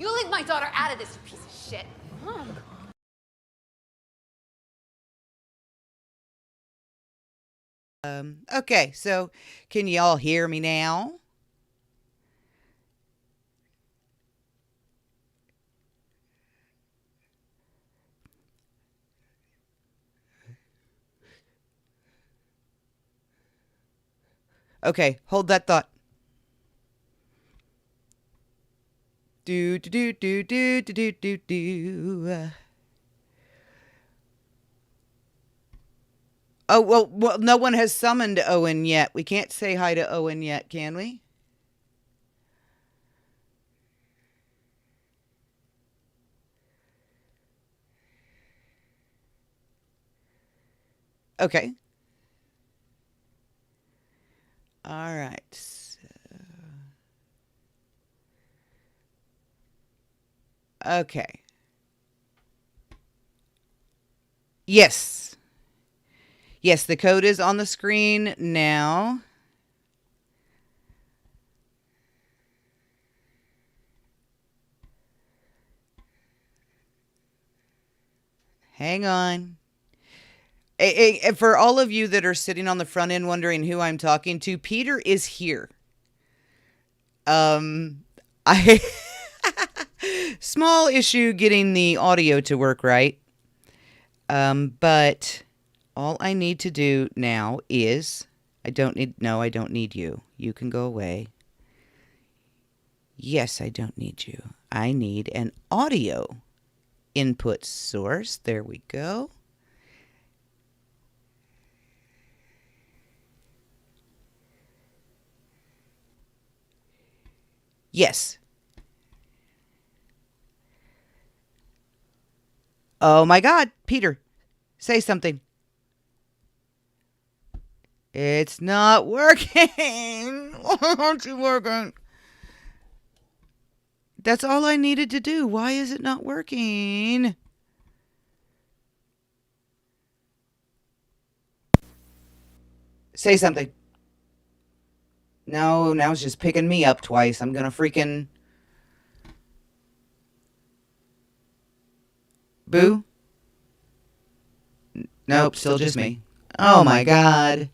You leave my daughter out of this, you piece of shit. Mom. Okay, so can y'all hear me now? Okay, hold that thought. Do do do do do do do do. Oh, well, no one has summoned Owen yet. We can't say hi to Owen yet, can we? Okay. All right. Okay. Yes. Yes, the code is on the screen now. Hang on. For all of you that are sitting on the front end wondering who I'm talking to, Peter is here. I small issue getting the audio to work right. But all I need to do now is I don't need you. You can go away. Yes, I don't need you. I need an audio input source. There we go. Yes. Oh my God, Peter, say something. It's not working. Why aren't you working? That's all I needed to do. Why is it not working? Say something. No, now it's just picking me up twice. I'm gonna freaking... Boo? Nope, still just me. Oh my God.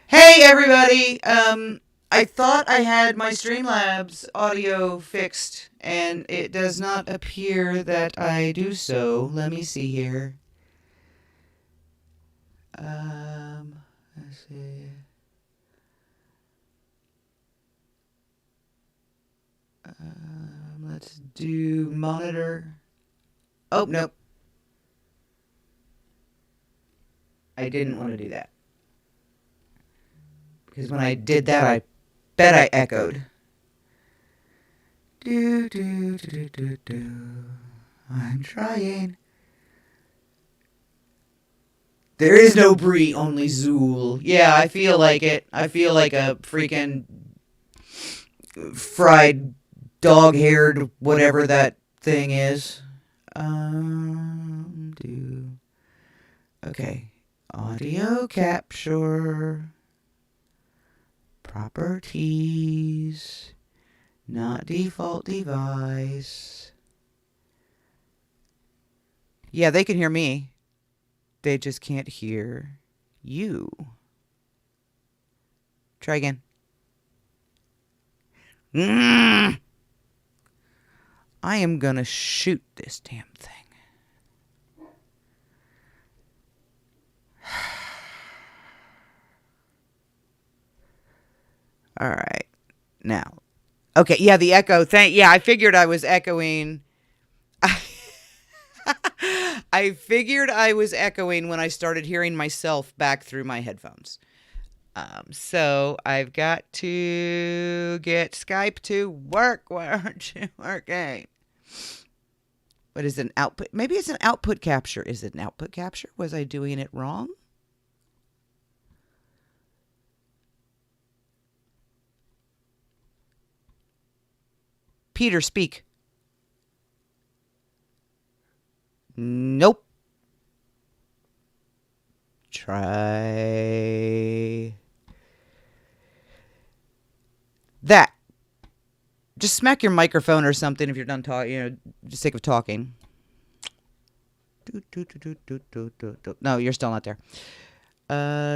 Hey everybody! I thought I had my Streamlabs audio fixed, and it does not appear that I do so. Let me see here. Let's see. Let's do monitor. Oh, nope. I didn't want to do that. Because when I did that, I bet I echoed. Do, do, do, do, do. I'm trying. There is no Brie, only Zool. Yeah, I feel like it. I feel like a freaking fried dog-haired whatever that thing is. Do. Okay. Audio capture. Properties. Not default device. Yeah, they can hear me. They just can't hear you. Try again. I am gonna shoot this damn thing. All right. Now. Okay, yeah, the echo. Yeah, I figured I was echoing. I figured I was echoing when I started hearing myself back through my headphones. So I've got to get Skype to work. Why aren't you working? What is an output? Maybe it's an output capture. Is it an output capture? Was I doing it wrong? Peter, speak. Nope. Try that. just smack your microphone or something if you're done talking, just sake of talking. No, you're still not there.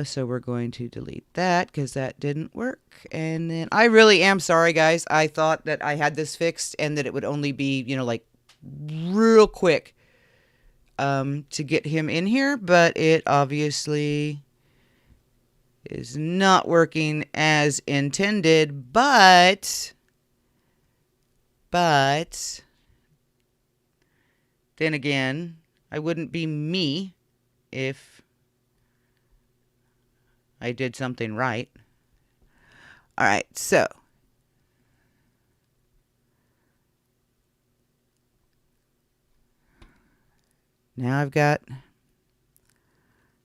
So we're going to delete that because that didn't work. And then I really am sorry, guys. I thought that I had this fixed and that it would only be, like real quick to get him in here. But it obviously is not working as intended. But then again, I wouldn't be me if I did something right. All right, so now I've got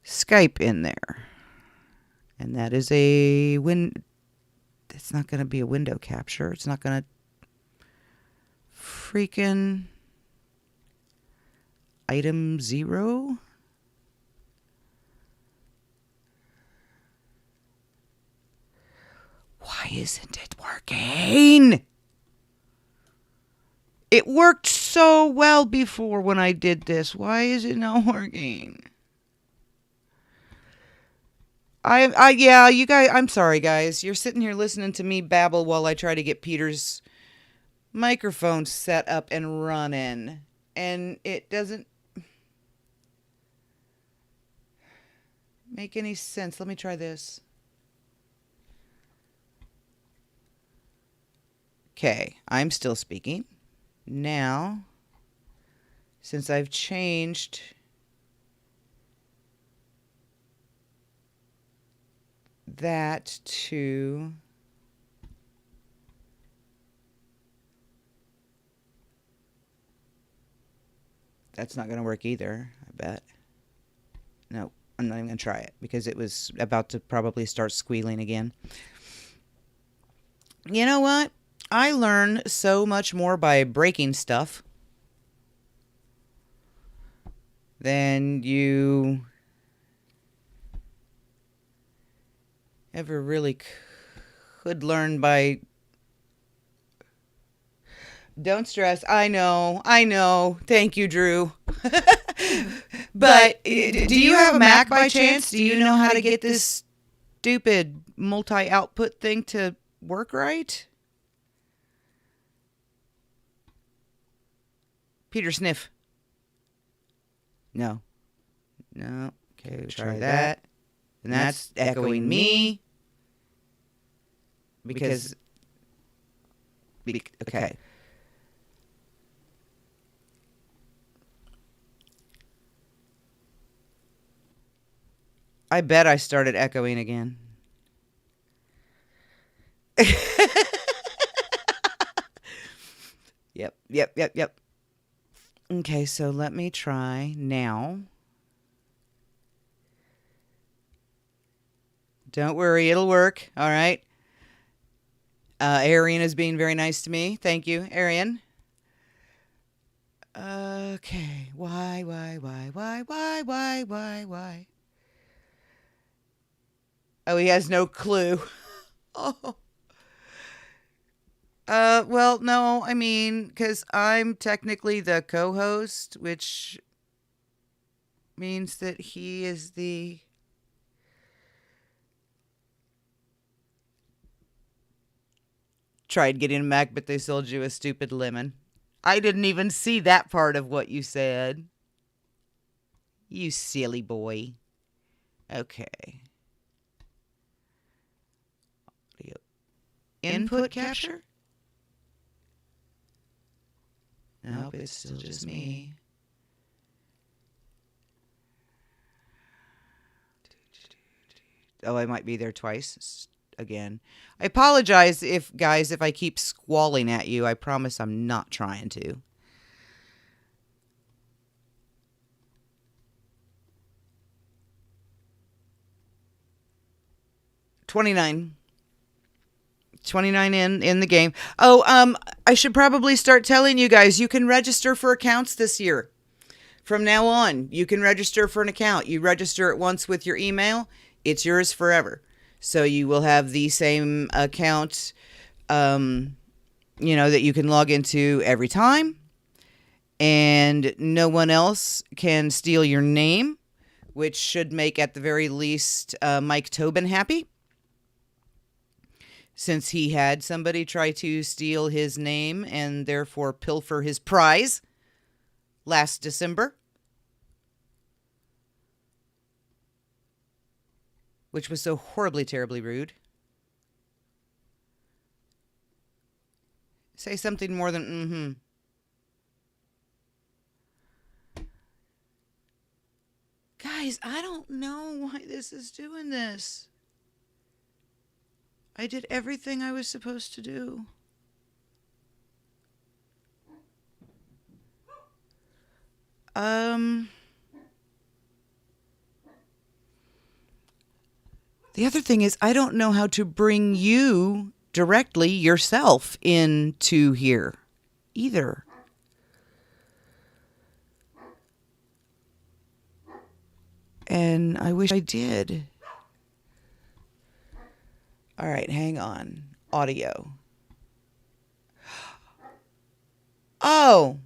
Skype in there. And that is it's not going to be a window capture. It's not going to freaking item 0. Why isn't it working? It worked so well before when I did this. Why is it not working? Yeah, you guys, I'm sorry, guys. You're sitting here listening to me babble while I try to get Peter's microphone set up and running. And it doesn't make any sense. Let me try this. Okay, I'm still speaking. Now, since I've changed that to that's not going to work either, I bet. No, I'm not even going to try it because it was about to probably start squealing again. You know what? I learn so much more by breaking stuff than you ever really could learn by... Don't stress. I know. Thank you, Drew. But do you have a Mac by chance? Do you know how to get this stupid multi-output thing to work right? Peter, sniff. No. Okay, we'll try that. And that's echoing me. Because... Okay. I bet I started echoing again. Yep. Okay, so let me try now. Don't worry, it'll work. All right. Arian is being very nice to me. Thank you, Arian. Okay. Why? Oh, he has no clue. Oh. Well, no, I mean, because I'm technically the co-host, which means that he is the... Tried getting a Mac, but they sold you a stupid lemon. I didn't even see that part of what you said. You silly boy. Okay. Audio. Input capture? Nope, it's still just me. Oh, I might be there twice again. I apologize if I keep squalling at you. I promise I'm not trying to. $29 in the game. Oh, I should probably start telling you guys, you can register for accounts this year. From now on, you can register for an account. You register it once with your email, it's yours forever. So you will have the same account that you can log into every time, and no one else can steal your name, which should make, at the very least, Mike Tobin happy, since he had somebody try to steal his name and therefore pilfer his prize last December, which was so horribly, terribly rude. Say something more than Guys, I don't know why this is doing this. I did everything I was supposed to do. The other thing is, I don't know how to bring you directly yourself into here either. And I wish I did. All right, hang on. Audio. Oh.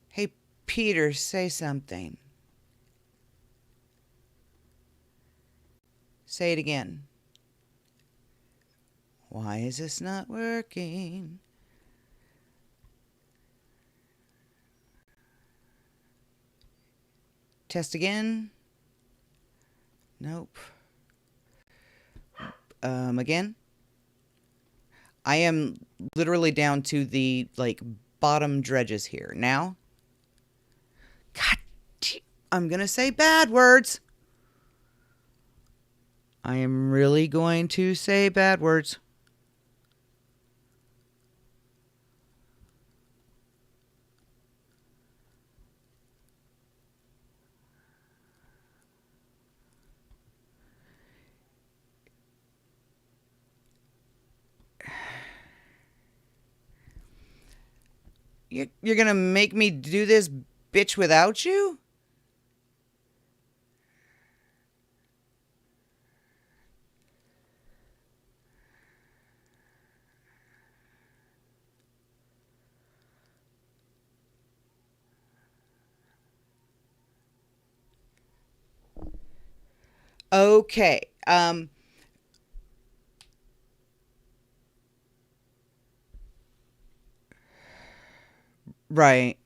Hey, Peter, say something. Say it again. Why is this not working? Test again. Nope. Again. I am literally down to the, bottom dredges here. Now. God, I'm going to say bad words. I am really going to say bad words. You're gonna make me do this bitch without you? Okay. Right.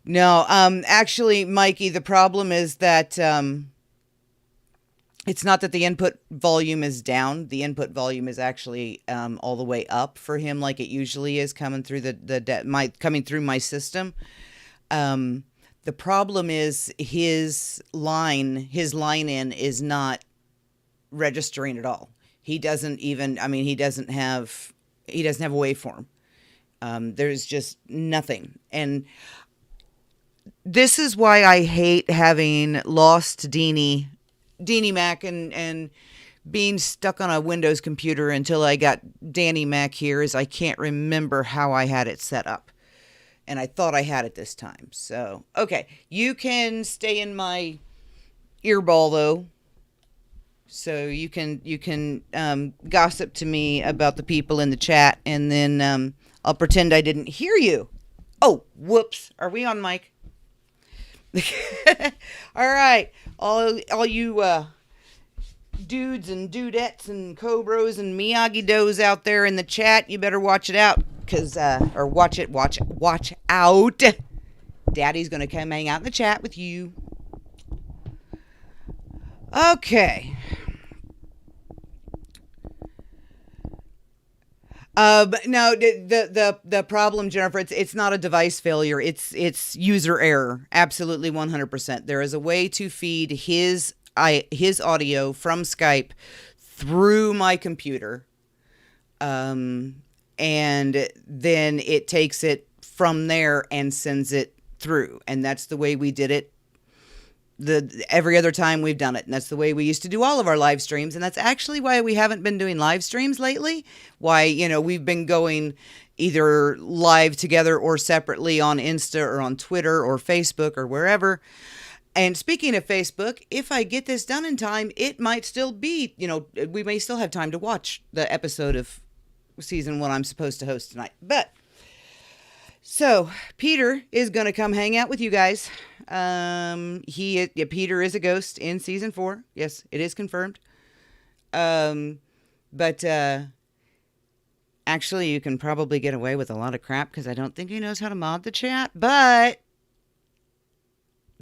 No, actually, Mikey, the problem is that it's not that the input volume is down. The input volume is actually all the way up for him, like it usually is coming through coming through my system. The problem is his line in is not registering at all. He doesn't even. I mean, he doesn't have a waveform. There's just nothing. And this is why I hate having lost Deanie Mac and being stuck on a Windows computer until I got Danny Mac here, is I can't remember how I had it set up. And I thought I had it this time. So, okay. You can stay in my earball, though. So you can gossip to me about the people in the chat, and then I'll pretend I didn't hear you. Oh, whoops. Are we on mic? All right. All you dudes and dudettes and Cobras and Miyagi-Dos out there in the chat, you better watch it out. Watch out. Daddy's going to come hang out in the chat with you. Okay. But no, the problem, Jennifer, it's not a device failure. It's user error. Absolutely 100%. There is a way to feed his audio from Skype through my computer. And then it takes it from there and sends it through. And that's the way we did it every other time we've done it. And that's the way we used to do all of our live streams. And that's actually why we haven't been doing live streams lately. Why, we've been going either live together or separately on Insta or on Twitter or Facebook or wherever. And speaking of Facebook, if I get this done in time, it might still be, we may still have time to watch the episode of season 1 I'm supposed to host tonight. But, so, Peter is going to come hang out with you guys. Peter is a ghost in season 4. Yes, it is confirmed. But actually, you can probably get away with a lot of crap because I don't think he knows how to mod the chat. But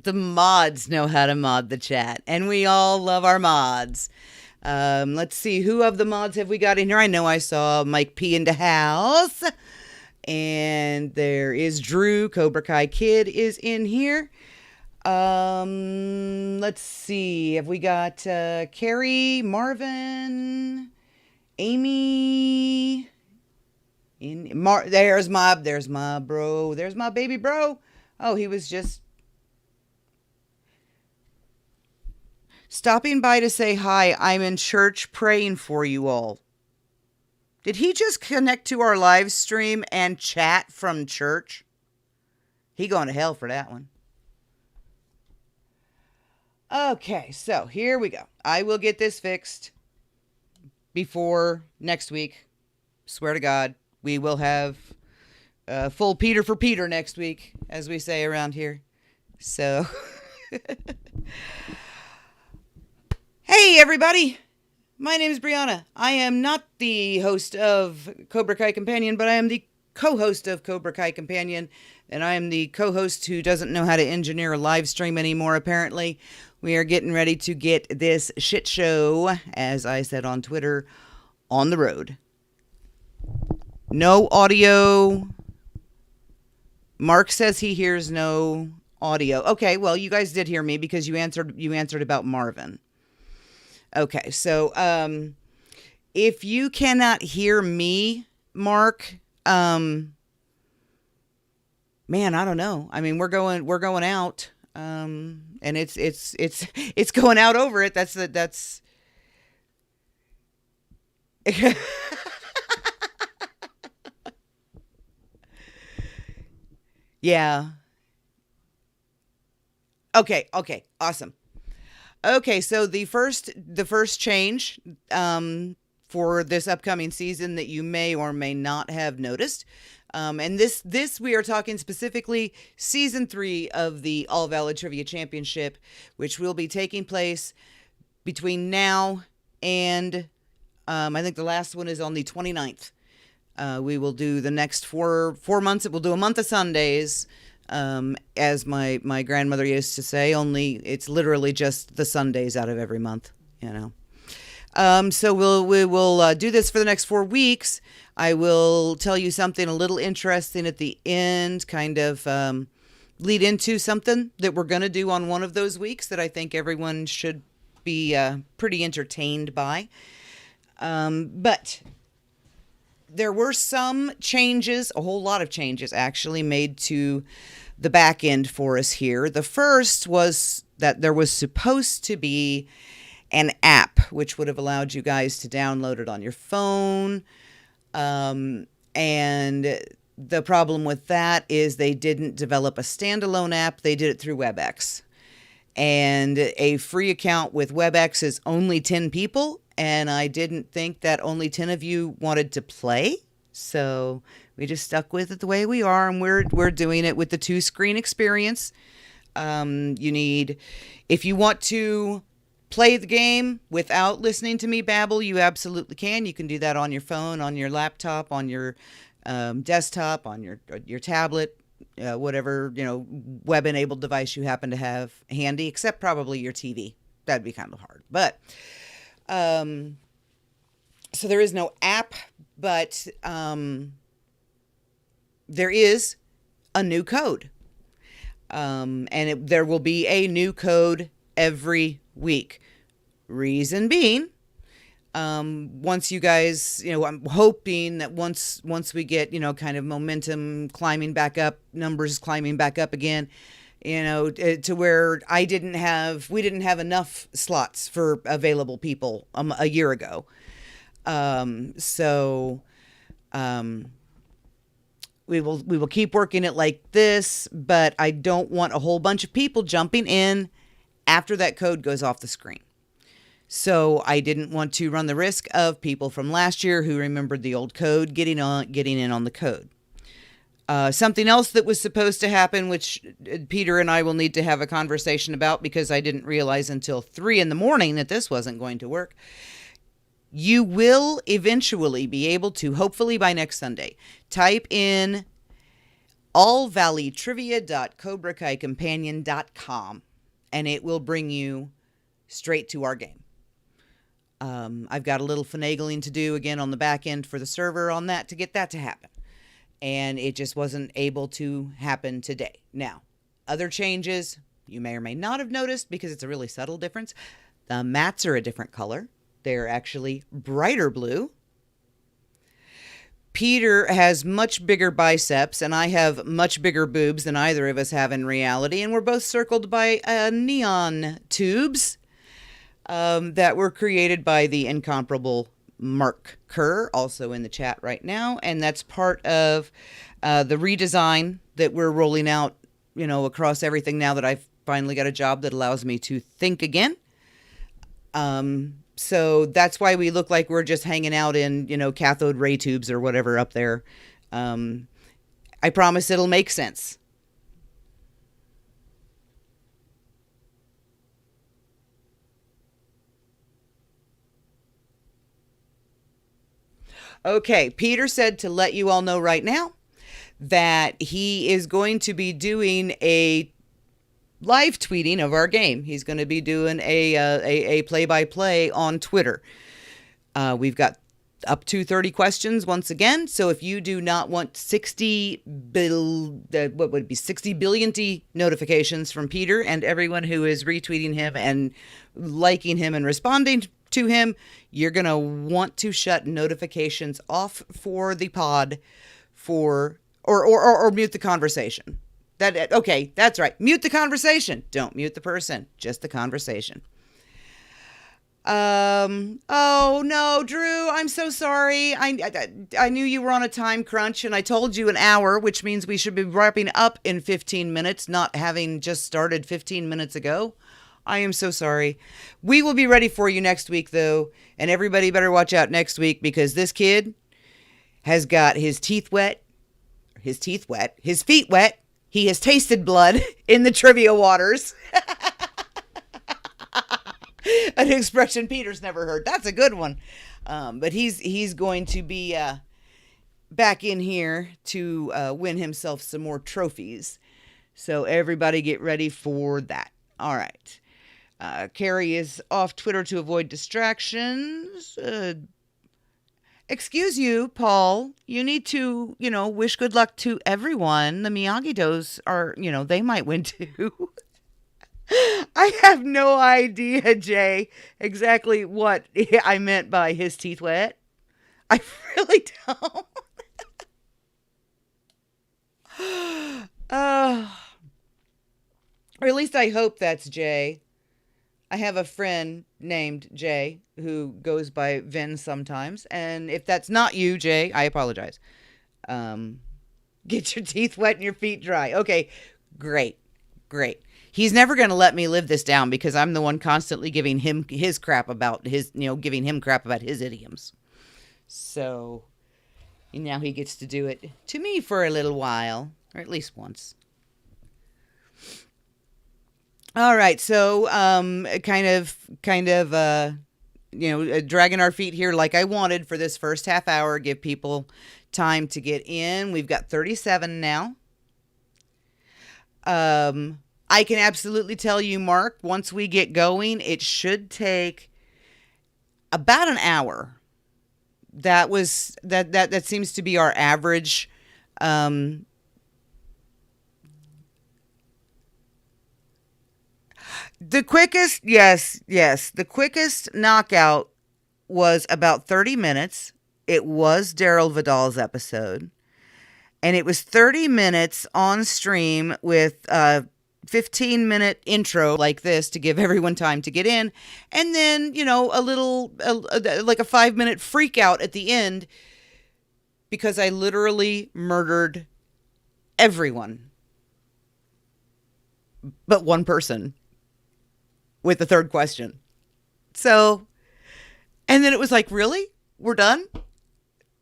the mods know how to mod the chat, and we all love our mods. Let's see, who of the mods have we got in here? I know I saw Mike P in the house, and there is Drew. Cobra Kai Kid is in here. Let's see, have we got Carrie, Marvin, Amy? There's my bro. There's my baby bro. Oh, he was just stopping by to say hi. I'm in church praying for you all. Did he just connect to our live stream and chat from church? He going to hell for that one. Okay, so here we go. I will get this fixed before next week. Swear to God, we will have full Peter for Peter next week, as we say around here. So... Hey everybody, my name is Brihana. I am not the host of Cobra Kai Kompanion, but I am the co-host of Cobra Kai Kompanion, and I am the co-host who doesn't know how to engineer a live stream anymore, apparently. We are getting ready to get this shit show, as I said on Twitter, on the road. No audio. Mark says he hears no audio. Okay, well, you guys did hear me because you answered about Marvin. Okay, so if you cannot hear me, Mark, man, I don't know. I mean, we're going out, and it's going out over it. That's yeah. Okay, awesome. Okay, so the first change for this upcoming season that you may or may not have noticed, and this we are talking specifically season 3 of the All Valid Trivia Championship, which will be taking place between now and I think the last one is on the 29th. We will do the next four months. We'll do a month of Sundays. As my grandmother used to say, only it's literally just the Sundays out of every month, So we will do this for the next 4 weeks. I will tell you something a little interesting at the end, kind of lead into something that we're going to do on one of those weeks that I think everyone should be pretty entertained by. But there were some changes, a whole lot of changes actually, made to the back end for us here. The first was that there was supposed to be an app which would have allowed you guys to download it on your phone. And the problem with that is they didn't develop a standalone app. They did it through WebEx. And a free account with WebEx is only 10 people. And I didn't think that only 10 of you wanted to play. So we just stuck with it the way we are. And we're doing it with the 2-screen experience. If you want to play the game without listening to me babble, you absolutely can. You can do that on your phone, on your laptop, on your desktop, on your tablet, whatever, web-enabled device you happen to have handy, except probably your TV. That'd be kind of hard. But so there is no app, but there is a new code. And there will be a new code every week. Reason being, once you guys, I'm hoping that once we get, kind of momentum climbing back up, numbers climbing back up again, to where we didn't have enough slots for available people a year ago. We will keep working it like this, but I don't want a whole bunch of people jumping in after that code goes off the screen. So I didn't want to run the risk of people from last year who remembered the old code getting in on the code. Something else that was supposed to happen, which Peter and I will need to have a conversation about because I didn't realize until 3 a.m. that this wasn't going to work. You will eventually be able to, hopefully by next Sunday, type in allvalleytrivia.cobrakaicompanion.com and it will bring you straight to our game. I've got a little finagling to do again on the back end for the server on that to get that to happen. And it just wasn't able to happen today. Now, other changes you may or may not have noticed because it's a really subtle difference. The mats are a different color. They're actually brighter blue. Peter has much bigger biceps and I have much bigger boobs than either of us have in reality. And we're both circled by neon tubes that were created by the incomparable Mark Kerr, also in the chat right now. And that's part of the redesign that we're rolling out, across everything now that I've finally got a job that allows me to think again. So that's why we look like we're just hanging out in, cathode ray tubes or whatever up there. I promise it'll make sense. Okay, Peter said to let you all know right now that he is going to be doing a live tweeting of our game. He's going to be doing a play-by-play on Twitter. We've got up to 30 questions once again. So if you do not want 60 billion notifications from Peter and everyone who is retweeting him and liking him and responding to him, you're going to want to shut notifications off for the pod or mute the conversation. Okay, that's right. Mute the conversation. Don't mute the person, just the conversation. Oh no, Drew, I'm so sorry. I knew you were on a time crunch and I told you an hour, which means we should be wrapping up in 15 minutes, not having just started 15 minutes ago. I am so sorry. We will be ready for you next week, though, and everybody better watch out next week because this kid has got his feet wet. He has tasted blood in the trivia waters. An expression Peter's never heard. That's a good one. But he's going to be back in here to win himself some more trophies. So everybody get ready for that. All right. Carrie is off Twitter to avoid distractions. Excuse you, Paul. You need to, wish good luck to everyone. The Miyagi-Dos are, they might win too. I have no idea, Jay, exactly what I meant by his teeth wet. I really don't. Or at least I hope that's Jay. I have a friend named Jay who goes by Vin sometimes. And if that's not you, Jay, I apologize. Get your teeth wet and your feet dry. Okay, great. He's never going to let me live this down because I'm the one constantly giving him his crap about giving him crap about his idioms. So now he gets to do it to me for a little while, or at least once. All right, so kind of dragging our feet here like I wanted for this first half hour, give people time to get in. We've got 37 now. I can absolutely tell you, Mark, once we get going, it should take about an hour. That seems to be our average. The quickest, yes, the quickest knockout was about 30 minutes. It was Daryl Vidal's episode. And it was 30 minutes on stream with a 15-minute intro like this to give everyone time to get in. And then, a little, like a 5-minute freak out at the end because I literally murdered everyone but one person. with the third question. So, and then it was like, really? We're done?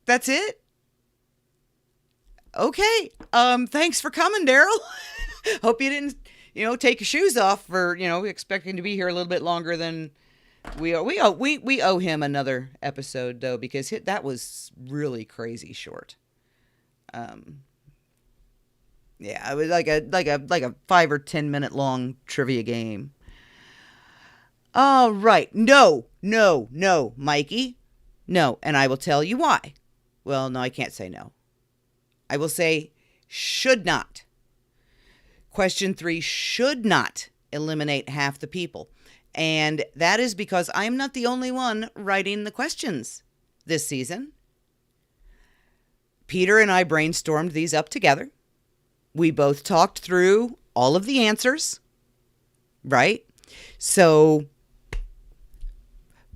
That's it? Okay. Thanks for coming, Daryl. Hope you didn't, take your shoes off for, expecting to be here a little bit longer than we owe him another episode though, because that was really crazy short. Yeah, it was like a 5 or 10 minute long trivia game. All right. No, Mikey. No, and I will tell you why. Well, no, I can't say no. I will say should not. Question 3 should not eliminate half the people. And that is because I'm not the only one writing the questions this season. Peter and I brainstormed these up together. We both talked through all of the answers, right? So,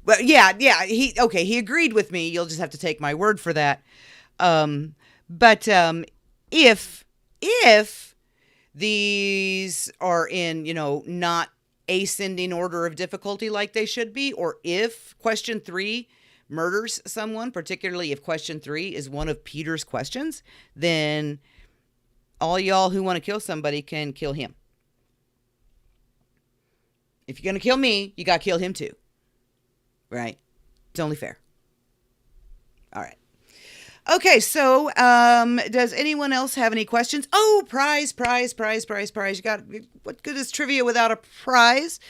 well, yeah, he agreed with me. You'll just have to take my word for that. But if these are in, not ascending order of difficulty like they should be, or if question 3 murders someone, particularly if question 3 is one of Peter's questions, then all y'all who want to kill somebody can kill him. If you're going to kill me, you got to kill him too. Right? It's only fair. All right. Okay, so does anyone else have any questions? Oh, prize. What good is trivia without a prize?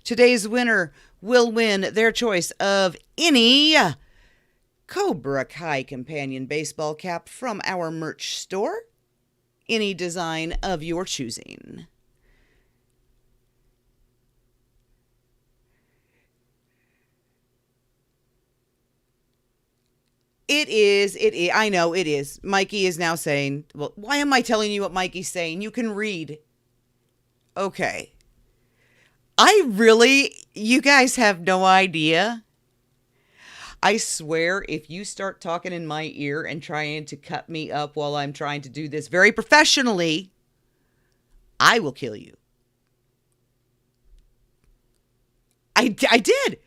Today's winner will win their choice of any Cobra Kai Kompanion baseball cap from our merch store. Any design of your choosing. It is. I know it is. Mikey is now saying, well, why am I telling you what Mikey's saying? You can read. Okay. You guys have no idea. I swear, if you start talking in my ear and trying to cut me up while I'm trying to do this very professionally, I will kill you. I did.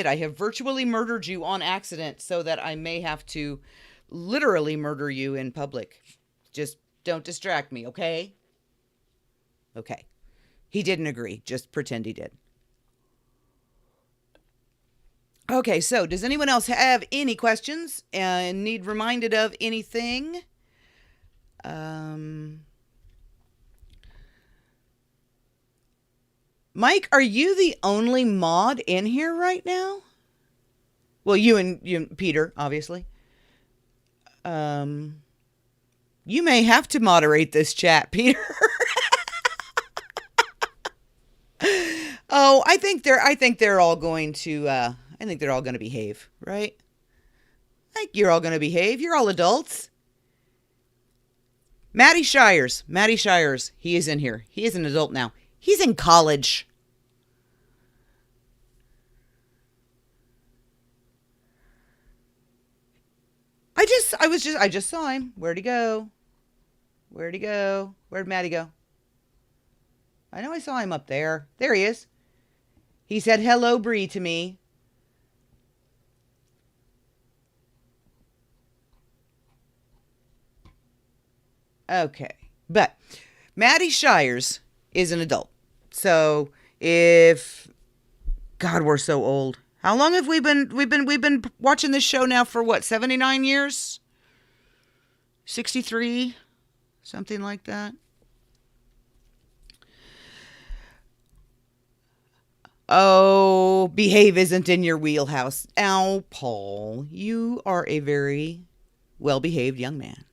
I have virtually murdered you on accident so that I may have to literally murder you in public. Just don't distract me, okay? Okay. He didn't agree. Just pretend he did. Okay, so does anyone else have any questions and need reminded of anything? Mike, are you the only mod in here right now? Well, you and Peter, obviously. You may have to moderate this chat, Peter. Oh, I think they're all going to behave, right? I think you're all going to behave. You're all adults. Matty Shires, he is in here. He is an adult now. He's in college. I just saw him. Where'd he go? Where'd Matty go? I know I saw him up there. There he is. He said hello, Bree, to me. Okay. But Matty Shires is an adult. So if God, we're so old. How long have we've been watching this show now for what, 79 years? 63? Something like that. Oh, behave isn't in your wheelhouse. Ow, Paul, you are a very well-behaved young man.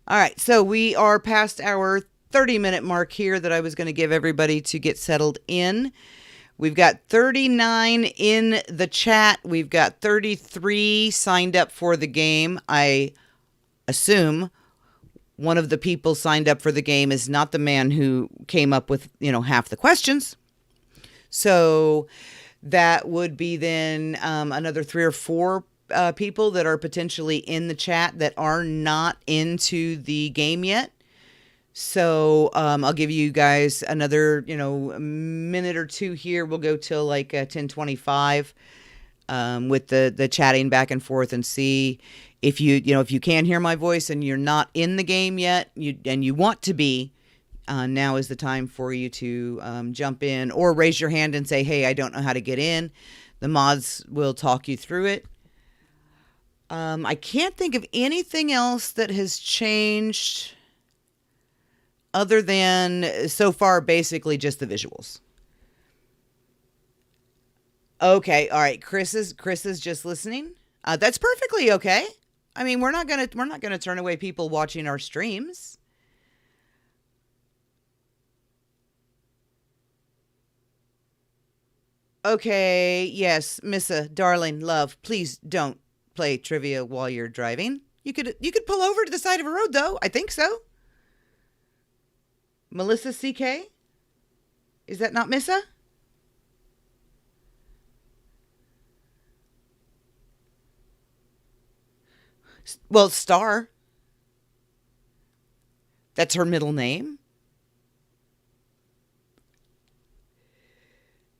All right, so we are past our 30-minute mark here that I was going to give everybody to get settled in. We've got 39 in the chat. We've got 33 signed up for the game. I assume one of the people signed up for the game is not the man who came up with, half the questions. So that would be then another 3 or 4 people that are potentially in the chat that are not into the game yet. So I'll give you guys another, a minute or two here. We'll go till like 10:25 with the chatting back and forth, and see if if you can hear my voice and you're not in the game yet, and you want to be. Now is the time for you to jump in or raise your hand and say, "Hey, I don't know how to get in." The mods will talk you through it. I can't think of anything else that has changed. Other than, so far, basically just the visuals. Okay, all right. Chris is just listening. That's perfectly okay. I mean, we're not gonna turn away people watching our streams. Okay, yes, Missa, darling, love, please don't play trivia while you're driving. You could pull over to the side of a road, though. I think so. Melissa CK? Is that not Missa? Well, Star. That's her middle name.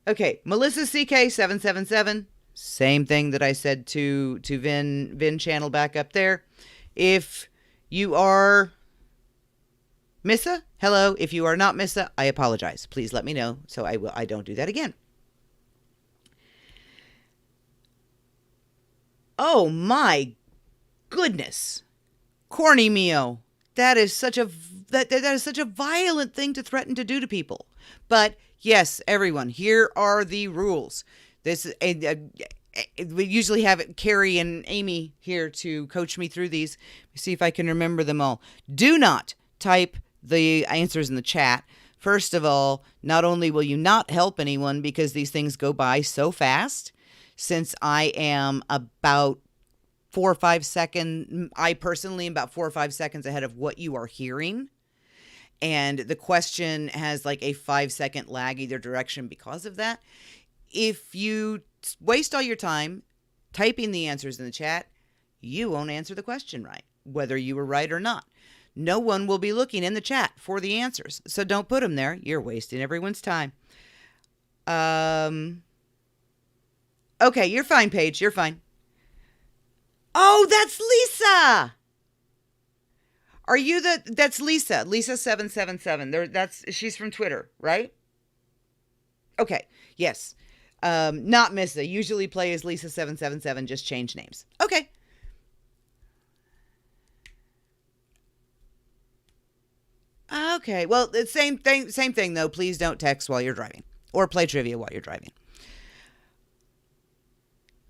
Okay, Melissa CK777. Same thing that I said to Vin channel back up there. If you are Missa, hello. If you are not Missa, I apologize. Please let me know so I don't do that again. Oh my goodness. Corny Mio. That is such a that is such a violent thing to threaten to do to people. But yes, everyone, here are the rules. This we usually have Carrie and Amy here to coach me through these. See if I can remember them all. Do not type the answers in the chat. First of all, not only will you not help anyone because these things go by so fast, since I am about 4 or 5 seconds, I personally am about 4 or 5 seconds ahead of what you are hearing. And the question has like a 5-second lag either direction because of that. If you waste all your time typing the answers in the chat, you won't answer the question right, whether you were right or not. No one will be looking in the chat for the answers. So don't put them there. You're wasting everyone's time. Okay, you're fine, Paige. You're fine. Oh, that's Lisa. Are you that's Lisa. Lisa777. She's from Twitter, right? Okay. Yes. Not Missa. Usually play as Lisa777, just change names. Okay. Okay. Well, the same thing though. Please don't text while you're driving or play trivia while you're driving.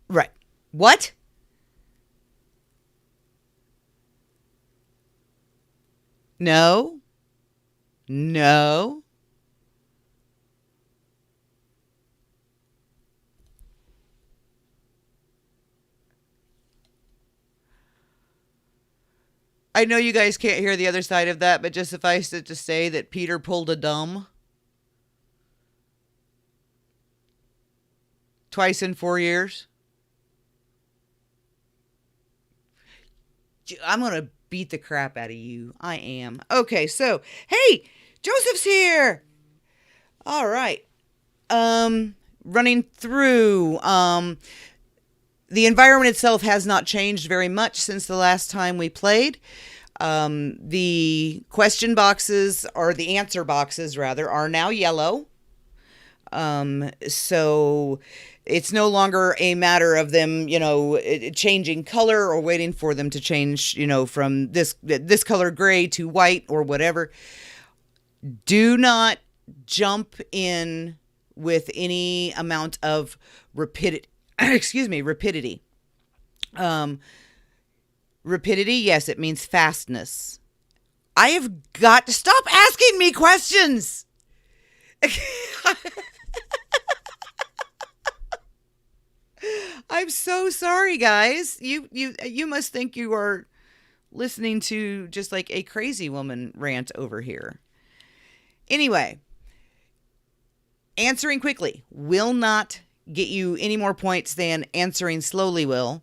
Right. What? No. No. I know you guys can't hear the other side of that, but just suffice it to say that Peter pulled a dumb. Twice in 4 years. I'm going to beat the crap out of you. I am. Okay, so, hey, Joseph's here. All right. Running through, the environment itself has not changed very much since the last time we played. The question boxes, or the answer boxes rather, are now yellow. So it's no longer a matter of them, changing color or waiting for them to change, from this color gray to white or whatever. Do not jump in with any amount of rapidity. Rapidity. Rapidity, yes, it means fastness. I have got to stop asking me questions. I'm so sorry, guys. You must think you are listening to just like a crazy woman rant over here. Anyway, answering quickly will not get you any more points than answering slowly will.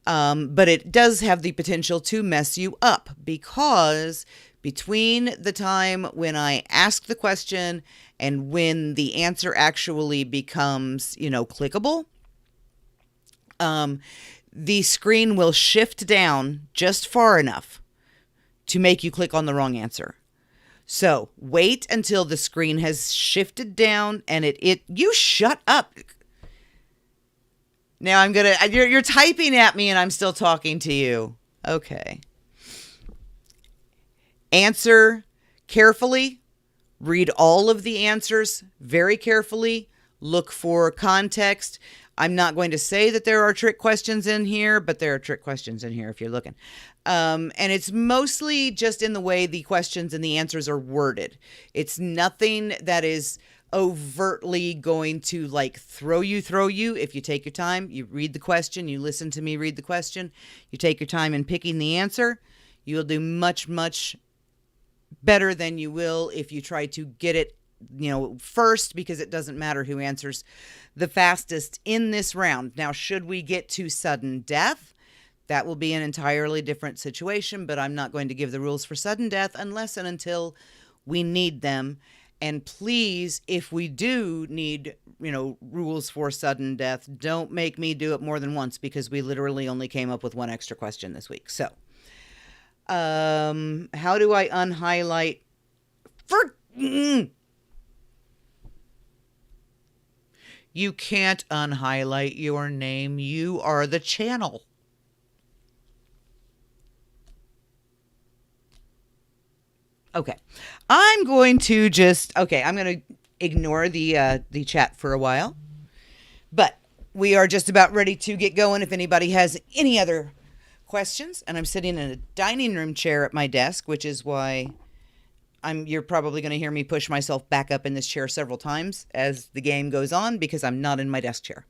But it does have the potential to mess you up because between the time when I ask the question and when the answer actually becomes, clickable, the screen will shift down just far enough to make you click on the wrong answer. So wait until the screen has shifted down and you shut up. Now you're typing at me and I'm still talking to you. Okay. Answer carefully. Read all of the answers very carefully. Look for context. I'm not going to say that there are trick questions in here, but there are trick questions in here if you're looking. And it's mostly just in the way the questions and the answers are worded. It's nothing that is overtly going to throw you. If you take your time, you read the question, you listen to me read the question, you take your time in picking the answer, you'll do much, much better than you will if you try to get it, first, because it doesn't matter who answers the fastest in this round. Now, should we get to sudden death, that will be an entirely different situation, but I'm not going to give the rules for sudden death unless and until we need them. And please, if we do need, rules for sudden death, don't make me do it more than once, because we literally only came up with one extra question this week. So, how do I unhighlight You can't unhighlight your name. You are the channel. Okay. I'm going to ignore the chat for a while. But we are just about ready to get going if anybody has any other questions. And I'm sitting in a dining room chair at my desk, which is why you're probably going to hear me push myself back up in this chair several times as the game goes on, because I'm not in my desk chair.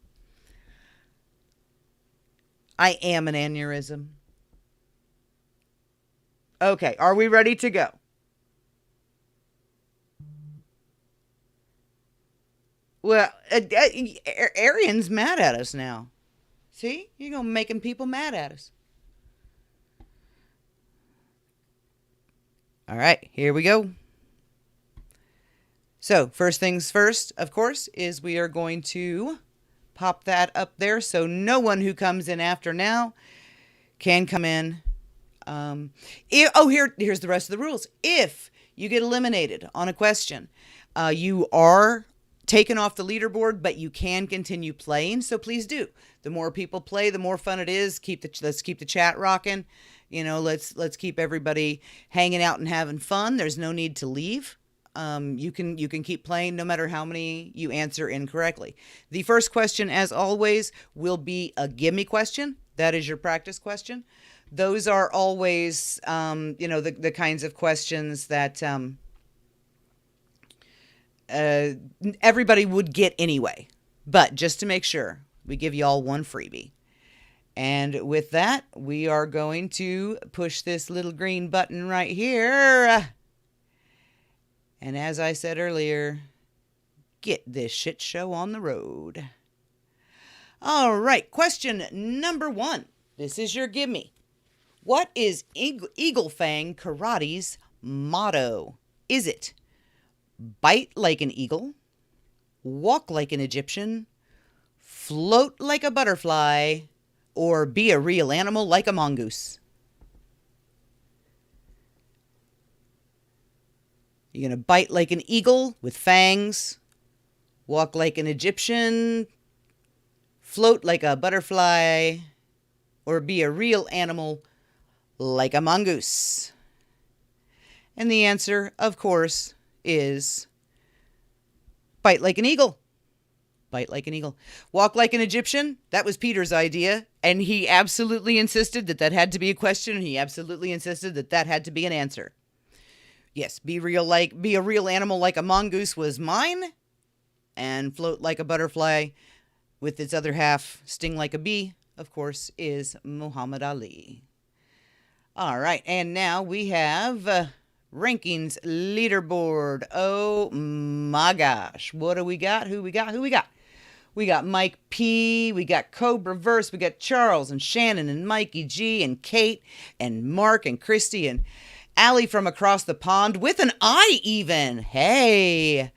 I am an aneurysm. Okay, are we ready to go? Well, Arian's mad at us now. See? You're going to making people mad at us. All right, here we go. So, first things first, of course, is we are going to pop that up there so no one who comes in after now can come in. Here's the rest of the rules. If you get eliminated on a question, you are taken off the leaderboard, but you can continue playing, so please do. The more people play, the more fun it is. Let's keep the chat rocking. Let's keep everybody hanging out and having fun. There's no need to leave. You can keep playing no matter how many you answer incorrectly. The first question, as always, will be a gimme question. That is your practice question. Those are always, the kinds of questions that everybody would get anyway. But just to make sure, we give you all one freebie. And with that, we are going to push this little green button right here. And as I said earlier, get this shit show on the road. All right, question number 1. This is your gimme. What is Eagle Fang Karate's motto? Is it bite like an eagle, walk like an Egyptian, float like a butterfly, or be a real animal like a mongoose? You're going to bite like an eagle with fangs, walk like an Egyptian, float like a butterfly, or be a real animal like a mongoose? And the answer, of course, is bite like an eagle. Bite like an eagle. Walk like an Egyptian. That was Peter's idea, and he absolutely insisted that had to be a question, and he absolutely insisted that had to be an answer. Yes, be a real animal like a mongoose was mine, and float like a butterfly with its other half, sting like a bee, of course, is Muhammad Ali. All right, and now we have rankings leaderboard. Oh my gosh, what do we got? Who we got? We got Mike P, we got Cobra Verse, we got Charles and Shannon and Mikey G and Kate and Mark and Christy and Allie from across the pond with an I even. Hey.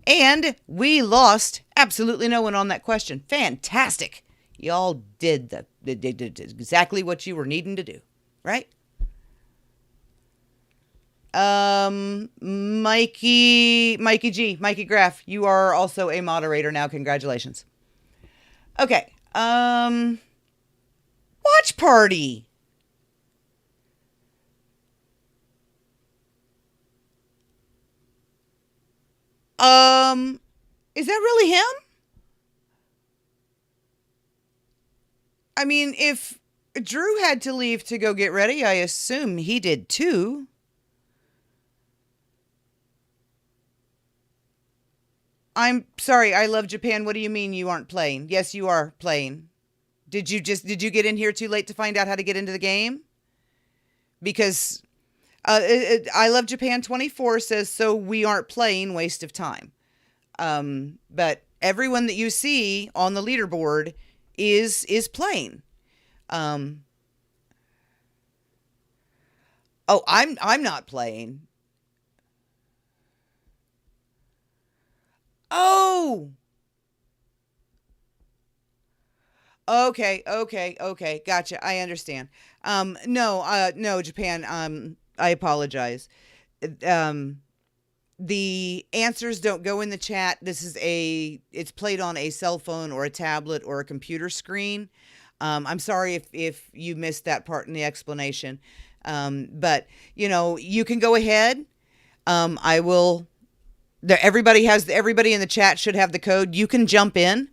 And we lost absolutely no one on that question. Fantastic. Y'all did exactly what you were needing to do, right? Mikey Graff, you are also a moderator now. Congratulations. Okay. Watch party. Is that really him? I mean, if Drew had to leave to go get ready, I assume he did too. I'm sorry, I love Japan. What do you mean you aren't playing? Yes, you are playing. Did you get in here too late to find out how to get into the game? Because I love Japan 24 says, so we aren't playing, waste of time. But everyone that you see on the leaderboard is playing. Oh, I'm not playing. Oh. Okay. Gotcha. I understand. No, Japan. I apologize. The answers don't go in the chat. It's played on a cell phone or a tablet or a computer screen. I'm sorry if you missed that part in the explanation. But you can go ahead. Everybody in the chat should have the code. You can jump in.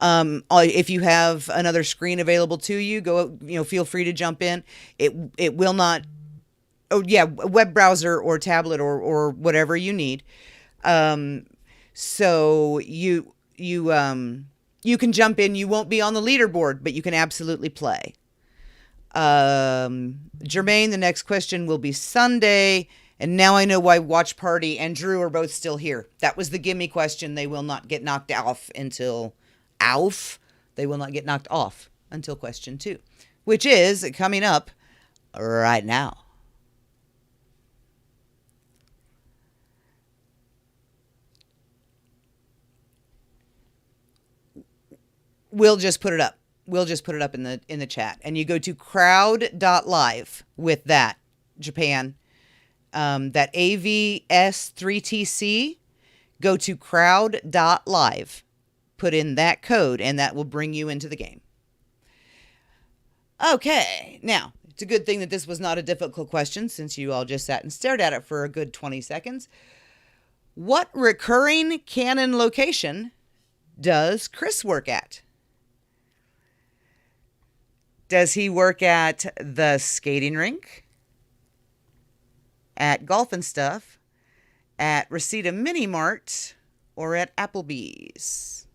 If you have another screen available to you, feel free to jump in. It will not. Oh yeah, web browser or tablet or whatever you need. So you can jump in. You won't be on the leaderboard, but you can absolutely play. Jermaine, the next question will be Sunday. And now I know why Watch Party and Drew are both still here. That was the gimme question. They will not get knocked off until question 2, which is coming up right now. We'll just put it up. In the chat. And you go to crowd.live with that, Japan. That AVS3TC, go to crowd.live, put in that code, and that will bring you into the game. Okay, now, it's a good thing that this was not a difficult question since you all just sat and stared at it for a good 20 seconds. What recurring Canon location does Chris work at? Does he work at the skating rink? At Golf and Stuff, at Reseda Mini Mart, or at Applebee's?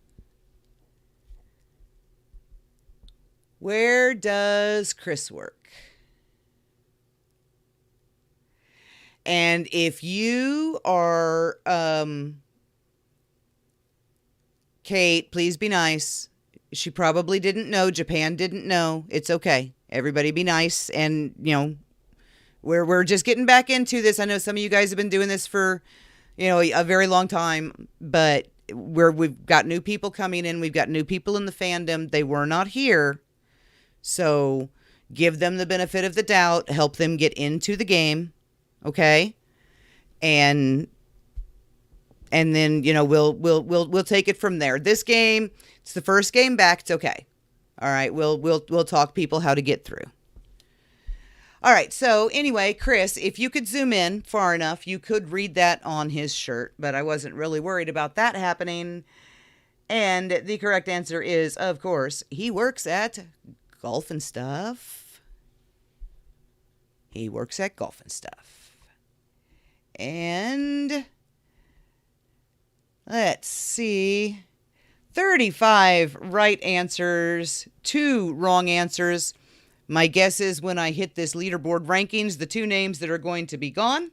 Where does Chris work? And if you are, Kate, please be nice. She probably didn't know. Japan didn't know. It's okay. Everybody be nice. And, we're just getting back into this. I know some of you guys have been doing this for, a very long time, but we've got new people coming in. We've got new people in the fandom. They were not here. So give them the benefit of the doubt, help them get into the game. Okay. And then, we'll take it from there. This game, it's the first game back. It's okay. All right. We'll talk people how to get through. All right, so anyway, Chris, if you could zoom in far enough, you could read that on his shirt, but I wasn't really worried about that happening. And the correct answer is, of course, he works at Golf and Stuff. And let's see, 35 right answers, 2 wrong answers. My guess is when I hit this leaderboard rankings, the 2 names that are going to be gone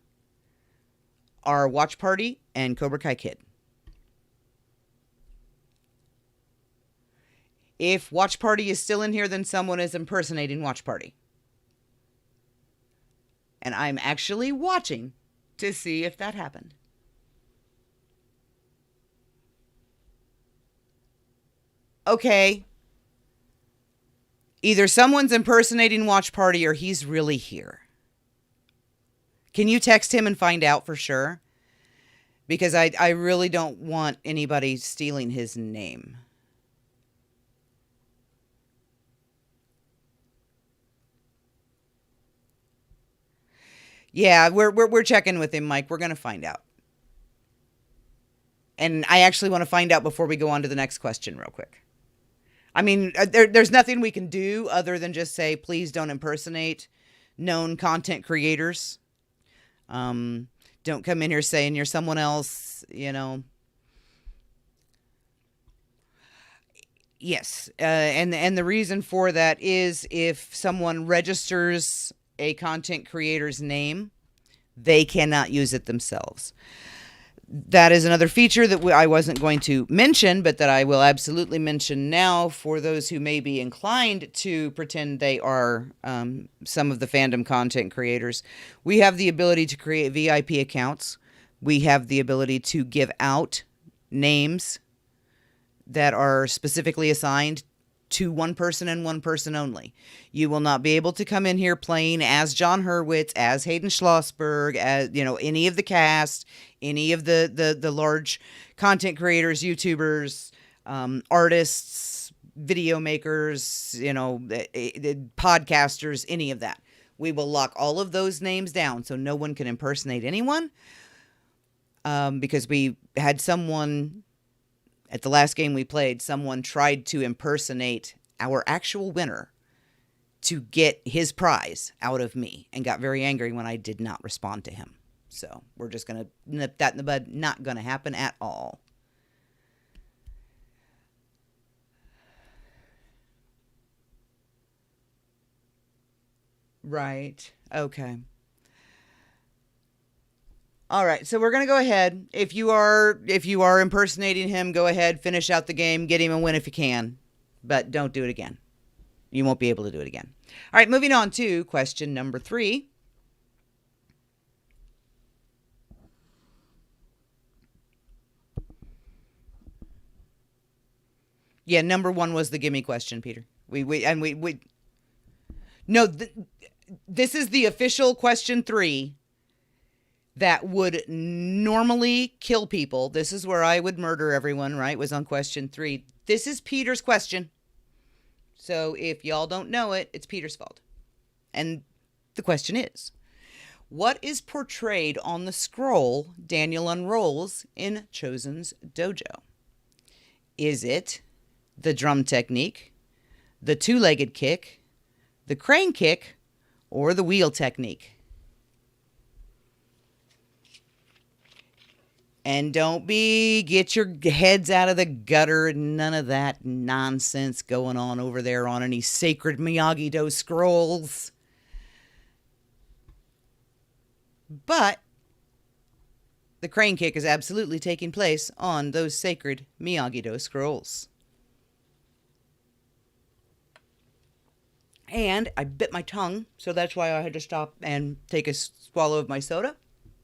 are Watch Party and Cobra Kai Kid. If Watch Party is still in here, then someone is impersonating Watch Party. And I'm actually watching to see if that happened. Okay. Either someone's impersonating Watch Party or he's really here. Can you text him and find out for sure? Because I really don't want anybody stealing his name. Yeah, we're checking with him, Mike. We're going to find out. And I actually want to find out before we go on to the next question real quick. I mean, there's nothing we can do other than just say, please don't impersonate known content creators. Don't come in here saying you're someone else, you know. Yes, and the reason for that is if someone registers a content creator's name, they cannot use it themselves. That is another feature that I wasn't going to mention, but that I will absolutely mention now for those who may be inclined to pretend they are some of the fandom content creators. We have the ability to create VIP accounts. We have the ability to give out names that are specifically assigned to one person and one person only. You will not be able to come in here playing as John Hurwitz, as Hayden Schlossberg, as, you know, any of the cast, any of the large content creators, YouTubers, artists, video makers, you know, podcasters, any of that. We will lock all of those names down so no one can impersonate anyone. Because we had someone at the last game we played, someone tried to impersonate our actual winner to get his prize out of me and got very angry when I did not respond to him. So we're just going to nip that in the bud. Not going to happen at all. Right. Okay. All right, so we're going to go ahead. If you are impersonating him, go ahead, finish out the game, get him a win if you can. But don't do it again. You won't be able to do it again. All right, moving on to question number 3. Yeah, number 1 was the gimme question, Peter. No, this is the official question 3. That would normally kill people. This is where I would murder everyone, right? Was on question 3. This is Peter's question. So if y'all don't know it, it's Peter's fault. And the question is, what is portrayed on the scroll Daniel unrolls in Chosen's dojo? Is it the drum technique, the two-legged kick, the crane kick, or the wheel technique? And don't get your heads out of the gutter. None of that nonsense going on over there on any sacred Miyagi-Do scrolls. But the crane kick is absolutely taking place on those sacred Miyagi-Do scrolls. And I bit my tongue, so that's why I had to stop and take a swallow of my soda.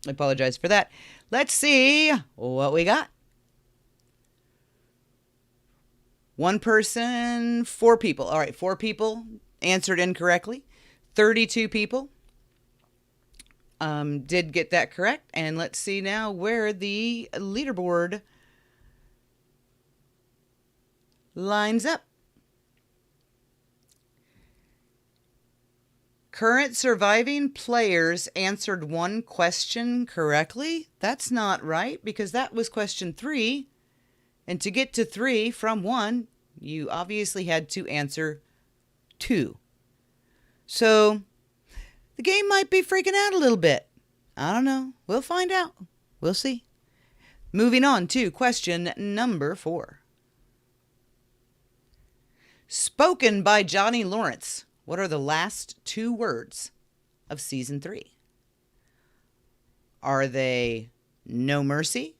I apologize for that. Let's see what we got. 1 person, 4 people. All right, 4 people answered incorrectly. 32 people did get that correct. And let's see now where the leaderboard lines up. Current surviving players answered 1 question correctly. That's not right because that was question 3. And to get to 3 from 1, you obviously had to answer 2. So the game might be freaking out a little bit. I don't know. We'll find out. We'll see. Moving on to question number 4. Spoken by Johnny Lawrence. What are the last 2 words of season 3? Are they no mercy,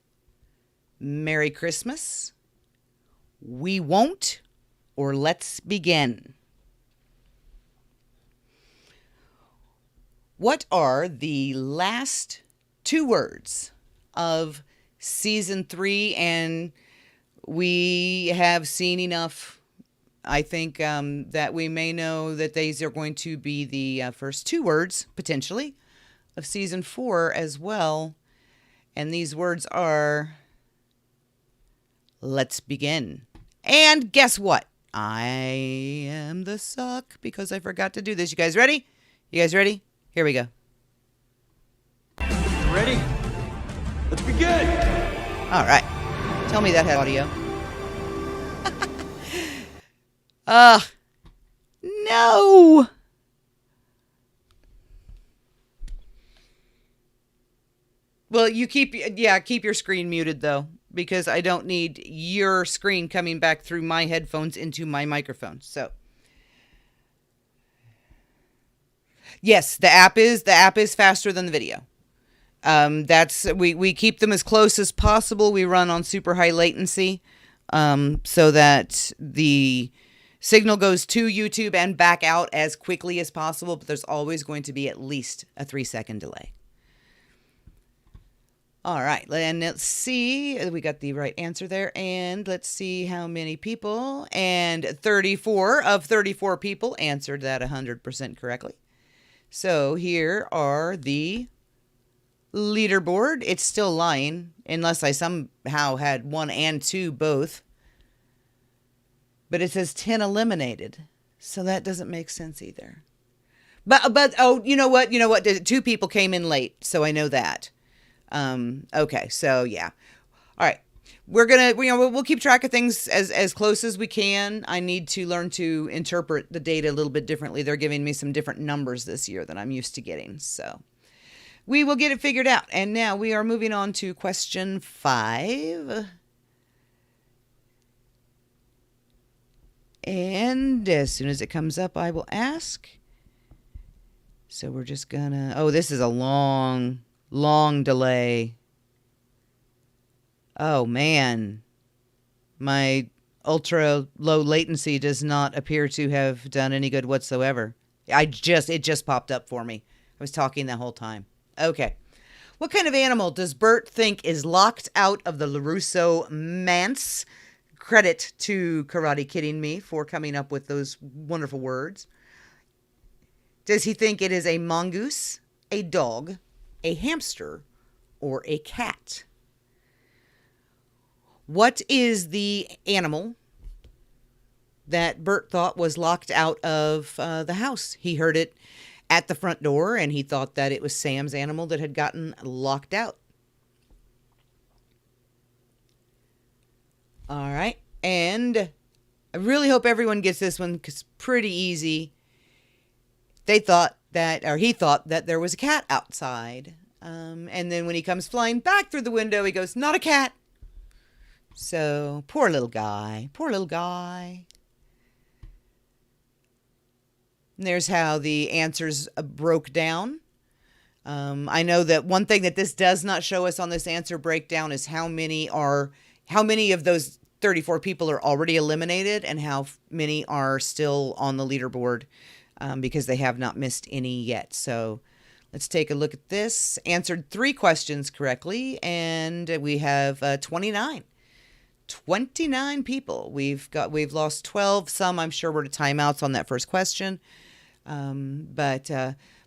Merry Christmas, we won't, or let's begin? What are the last 2 words of season 3? And we have seen enough, I think, that we may know that these are going to be the first 2 words, potentially, of season 4 as well. And these words are, let's begin. And guess what? I am the suck because I forgot to do this. You guys ready? You guys ready? Here we go. Ready? Let's begin! All right. Tell me that had audio. No! Well, you keep your screen muted though, because I don't need your screen coming back through my headphones into my microphone. So, yes, the app is faster than the video. We keep them as close as possible. We run on super high latency, so that the signal goes to YouTube and back out as quickly as possible. But there's always going to be at least a 3-second delay. All right, and let's see. We got the right answer there. And let's see how many people. And 34 of 34 people answered that 100% correctly. So here are the leaderboard. It's still lying, unless I somehow had 1 and 2 both. But it says 10 eliminated. So that doesn't make sense either. But oh, you know what? 2 people came in late, so I know that. Okay, so yeah. All right. We'll keep track of things as close as we can. I need to learn to interpret the data a little bit differently. They're giving me some different numbers this year than I'm used to getting. So we will get it figured out. And now we are moving on to question 5. And as soon as it comes up, I will ask. So we're just gonna, oh, this is a long delay. Oh man, my ultra low latency does not appear to have done any good whatsoever. It just popped up for me. I was talking the whole time. Okay. What kind of animal does Bert think is locked out of the LaRusso manse? Credit to Karate Kidding me for coming up with those wonderful words. Does he think it is a mongoose, a dog, a hamster, or a cat? What is the animal that Bert thought was locked out of the house? He heard it at the front door, and he thought that it was Sam's animal that had gotten locked out. All right, and I really hope everyone gets this one because it's pretty easy. He thought that there was a cat outside. And then when he comes flying back through the window, he goes, not a cat. So, poor little guy. And there's how the answers broke down. I know that one thing that this does not show us on this answer breakdown is how many of those 34 people are already eliminated and how many are still on the leaderboard, because they have not missed any yet. So let's take a look at this. Answered 3 questions correctly, and we have 29 people. We've lost 12. Some I'm sure were to timeouts on that first question. But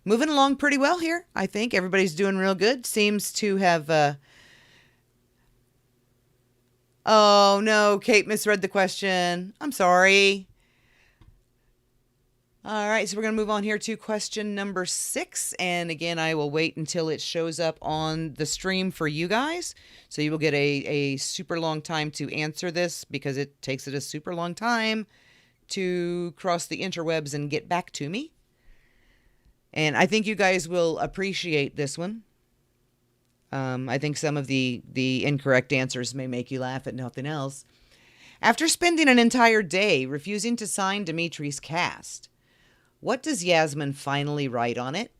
moving along pretty well here. I think everybody's doing real good. Seems to have oh no, Kate misread the question. I'm sorry. All right, so we're going to move on here to question number 6. And again, I will wait until it shows up on the stream for you guys. So you will get a super long time to answer this because it takes it a super long time to cross the interwebs and get back to me. And I think you guys will appreciate this one. I think some of the incorrect answers may make you laugh at nothing else. After spending an entire day refusing to sign Dimitri's cast, what does Yasmin finally write on it?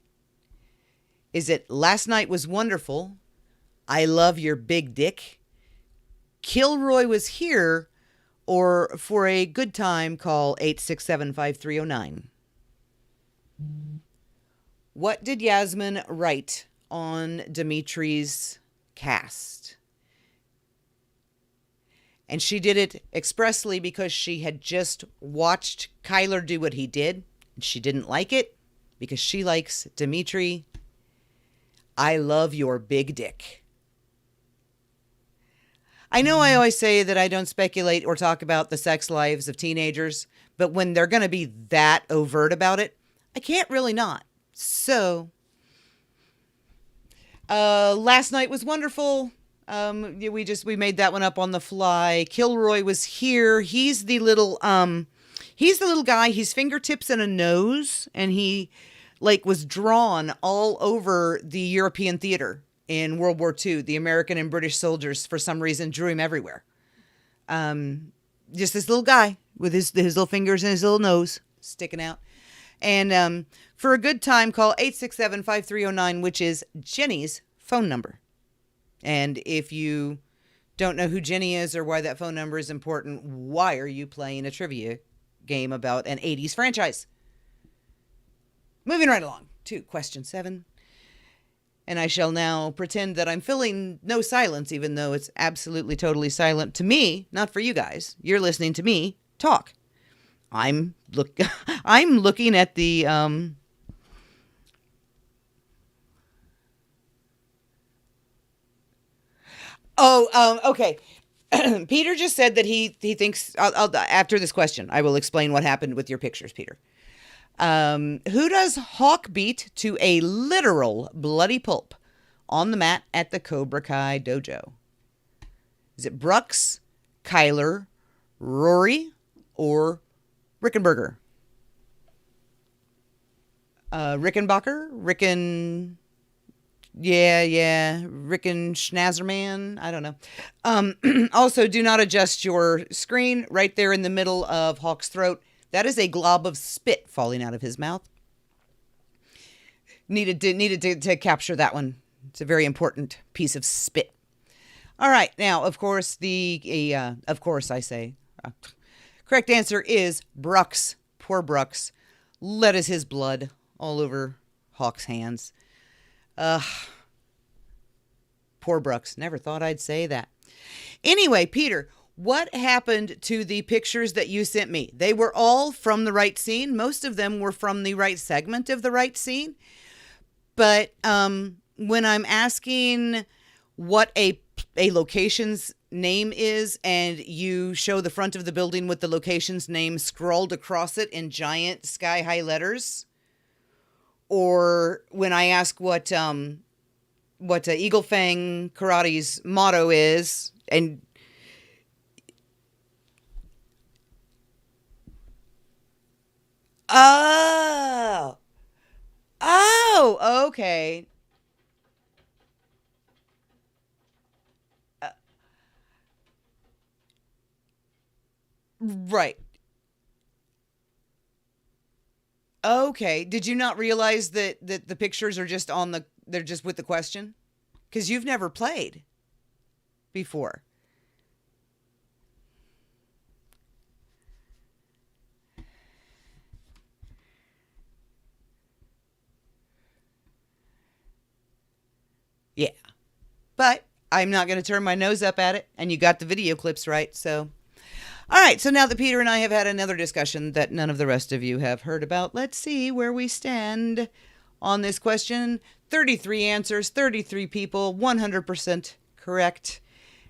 Is it last night was wonderful, I love your big dick, Kilroy was here, or for a good time call 867-5309? What did Yasmin write on Dimitri's cast? And she did it expressly because she had just watched Kyler do what he did. And she didn't like it because she likes Dimitri. I love your big dick. I know I always say that I don't speculate or talk about the sex lives of teenagers, but when they're going to be that overt about it, I can't really not. So, last night was wonderful. We made that one up on the fly. Kilroy was here. He's the little guy. He's fingertips and a nose, and he was drawn all over the European theater in World War II. The American and British soldiers, for some reason, drew him everywhere. Just this little guy with his little fingers and his little nose sticking out. And for a good time, call 867-5309, which is Jenny's phone number. And if you don't know who Jenny is or why that phone number is important, why are you playing a trivia game about an 80s franchise? Moving right along to question 7. And I shall now pretend that I'm filling no silence, even though it's absolutely totally silent to me, not for you guys. You're listening to me talk. I'm looking at the okay. Peter just said that he thinks I'll after this question I will explain what happened with your pictures, Peter. Who does Hawk beat to a literal bloody pulp on the mat at the Cobra Kai dojo? Is it Brooks, Kyler, Rory, or Rickenberger? Rickenbacker? Ricken Schnazerman. I don't know. Also, do not adjust your screen right there in the middle of Hawk's throat. That is a glob of spit falling out of his mouth. Needed to capture that one. It's a very important piece of spit. All right, now, of course, correct answer is Brooks. Poor Brooks. Lettuce his blood all over Hawk's hands. Poor Brooks. Never thought I'd say that. Anyway, Peter, what happened to the pictures that you sent me? They were all from the right scene. Most of them were from the right segment of the right scene. But when I'm asking what a location's name is and you show the front of the building with the location's name scrawled across it in giant sky-high letters, or when I ask what Eagle Fang Karate's motto is, and okay. Right. Okay. Did you not realize that the pictures are just they're just with the question? Because you've never played before. Yeah. But I'm not going to turn my nose up at it, and you got the video clips right, so. All right, so now that Peter and I have had another discussion that none of the rest of you have heard about, let's see where we stand on this question. 33 answers, 33 people, 100% correct.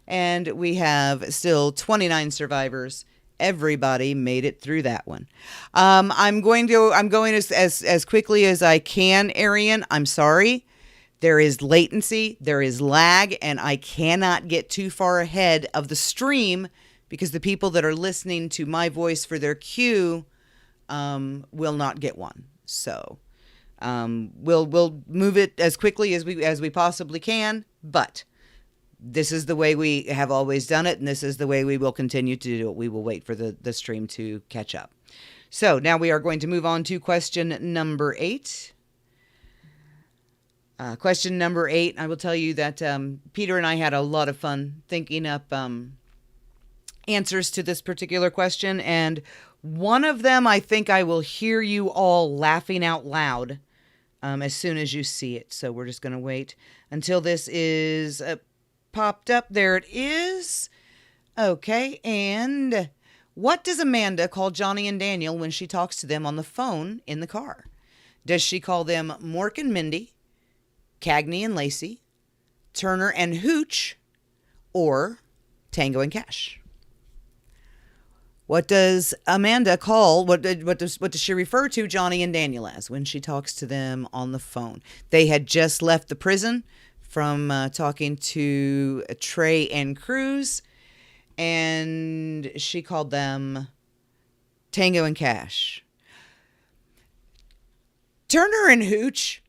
And we have still 29 survivors. Everybody made it through that one. I'm going as quickly as I can, Arian. I'm sorry. There is latency, there is lag, and I cannot get too far ahead of the stream because the people that are listening to my voice for their cue will not get one. So we'll move it as quickly as we possibly can, but this is the way we have always done it, and this is the way we will continue to do it. We will wait for the stream to catch up. So now we are going to move on to question number 8. Question number 8, I will tell you that Peter and I had a lot of fun thinking up answers to this particular question, and one of them I think I will hear you all laughing out loud as soon as you see it. So we're just going to wait until this is popped up. There it is. Okay, and what does Amanda call Johnny and Daniel when she talks to them on the phone in the car? Does she call them Mork and Mindy, Cagney and Lacey, Turner and Hooch, or Tango and Cash? What does Amanda call, what does she refer to Johnny and Daniel as when she talks to them on the phone? They had just left the prison from talking to Trey and Cruz, and she called them Tango and Cash. Turner and Hooch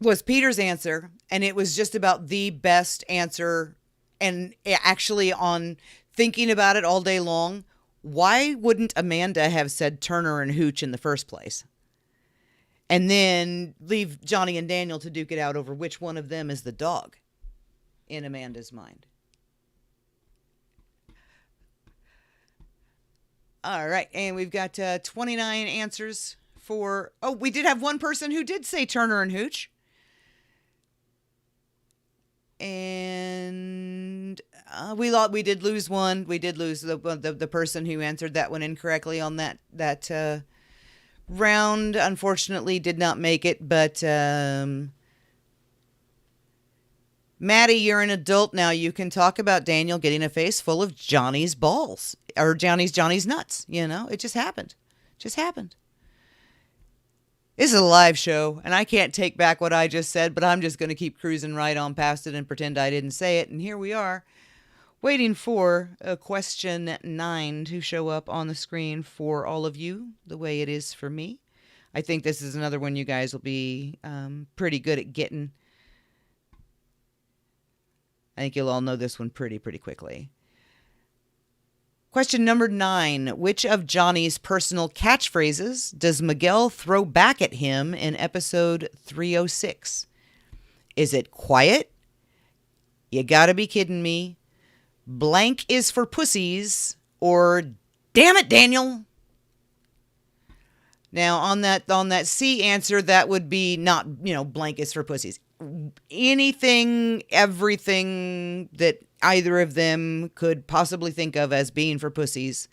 was Peter's answer, and it was just about the best answer. And actually, on thinking about it all day long, why wouldn't Amanda have said Turner and Hooch in the first place? And then leave Johnny and Daniel to duke it out over which one of them is the dog in Amanda's mind. All right, and we've got 29 answers for... Oh, we did have one person who did say Turner and Hooch. And we did lose one. We did lose the person who answered that one incorrectly on that round. Unfortunately, did not make it. But Maddie, you're an adult now. You can talk about Daniel getting a face full of Johnny's balls or Johnny's nuts. You know, it just happened. Just happened. This is a live show, and I can't take back what I just said, but I'm just going to keep cruising right on past it and pretend I didn't say it. And here we are, waiting for question 9 to show up on the screen for all of you, the way it is for me. I think this is another one you guys will be pretty good at getting. I think you'll all know this one pretty quickly. Question number 9. Which of Johnny's personal catchphrases does Miguel throw back at him in episode 306? Is it quiet? You gotta be kidding me. Blank is for pussies, or damn it, Daniel. Now, on that C answer, that would be not, blank is for pussies. Anything, everything that either of them could possibly think of as being for pussies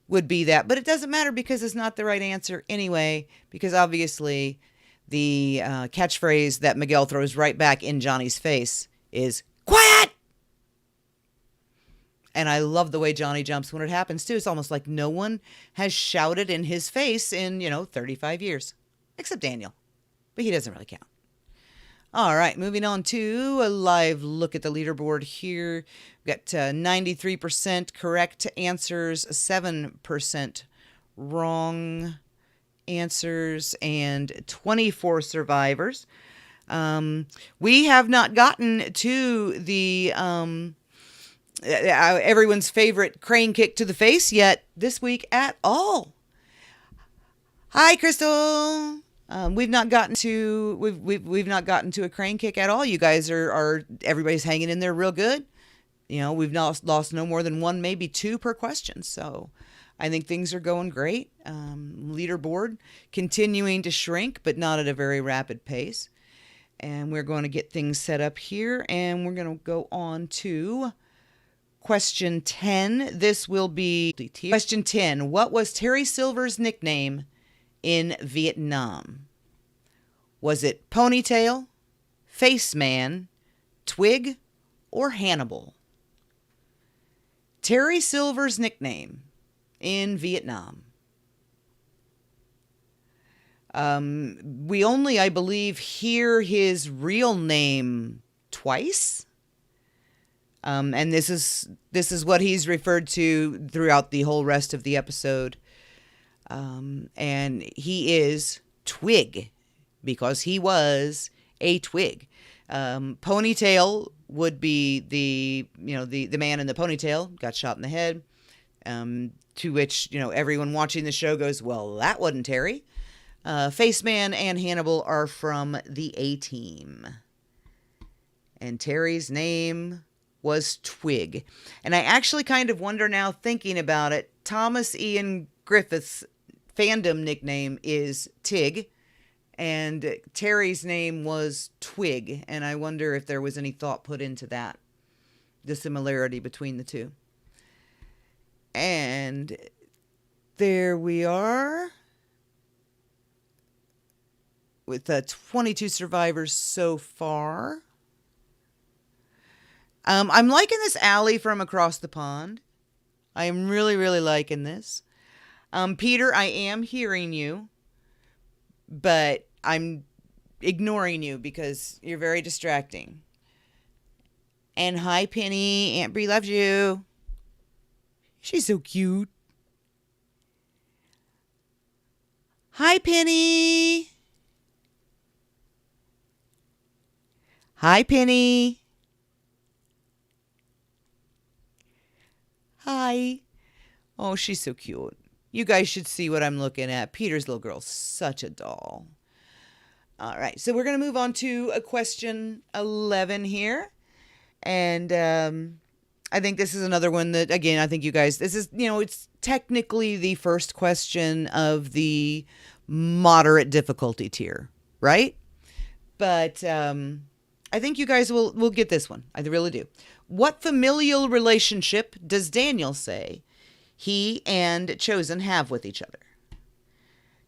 would be that. But it doesn't matter because it's not the right answer anyway, because obviously the catchphrase that Miguel throws right back in Johnny's face is quiet. And I love the way Johnny jumps when it happens too. It's almost like no one has shouted in his face in, 35 years, except Daniel, but he doesn't really count. All right, moving on to a live look at the leaderboard here. We've got 93% correct answers, 7% wrong answers, and 24 survivors. We have not gotten to the everyone's favorite crane kick to the face yet this week at all. Hi, Crystal. We've not gotten to we've not gotten to a crane kick at all. You guys are everybody's hanging in there real good. We've lost no more than 1, maybe 2 per question. So I think things are going great. Leaderboard continuing to shrink, but not at a very rapid pace. And we're going to get things set up here, and we're going to go on to question 10. This will be question 10. What was Terry Silver's nickname in Vietnam? Was it Ponytail, Face Man, Twig, or Hannibal? Terry Silver's nickname in Vietnam. We only, I believe, hear his real name twice. And this is what he's referred to throughout the whole rest of the episode. And he is Twig because he was a twig. Ponytail would be the man in the ponytail got shot in the head. To which, everyone watching the show goes, well, that wasn't Terry. Face Man and Hannibal are from the A-Team. And Terry's name was Twig. And I actually kind of wonder now, thinking about it, Thomas Ian Griffith's fandom nickname is Tig, And Terry's name was Twig, and I wonder if there was any thought put into that, the similarity between the two. And there we are with 22 survivors so far. I'm liking this alley from across the pond. I am really, really liking this. Peter, I am hearing you, but I'm ignoring you because you're very distracting. And hi, Penny. Aunt Bree loves you. She's so cute. Hi, Penny. Hi, Penny. Hi. Oh, she's so cute. You guys should see what I'm looking at. Peter's little girl's such a doll. All right, so we're going to move on to a question 11 here. And I think this is another one that, again, I think you guys, this is, it's technically the first question of the moderate difficulty tier, right? But I think you guys will get this one. I really do. What familial relationship does Daniel say he and Chosen have with each other?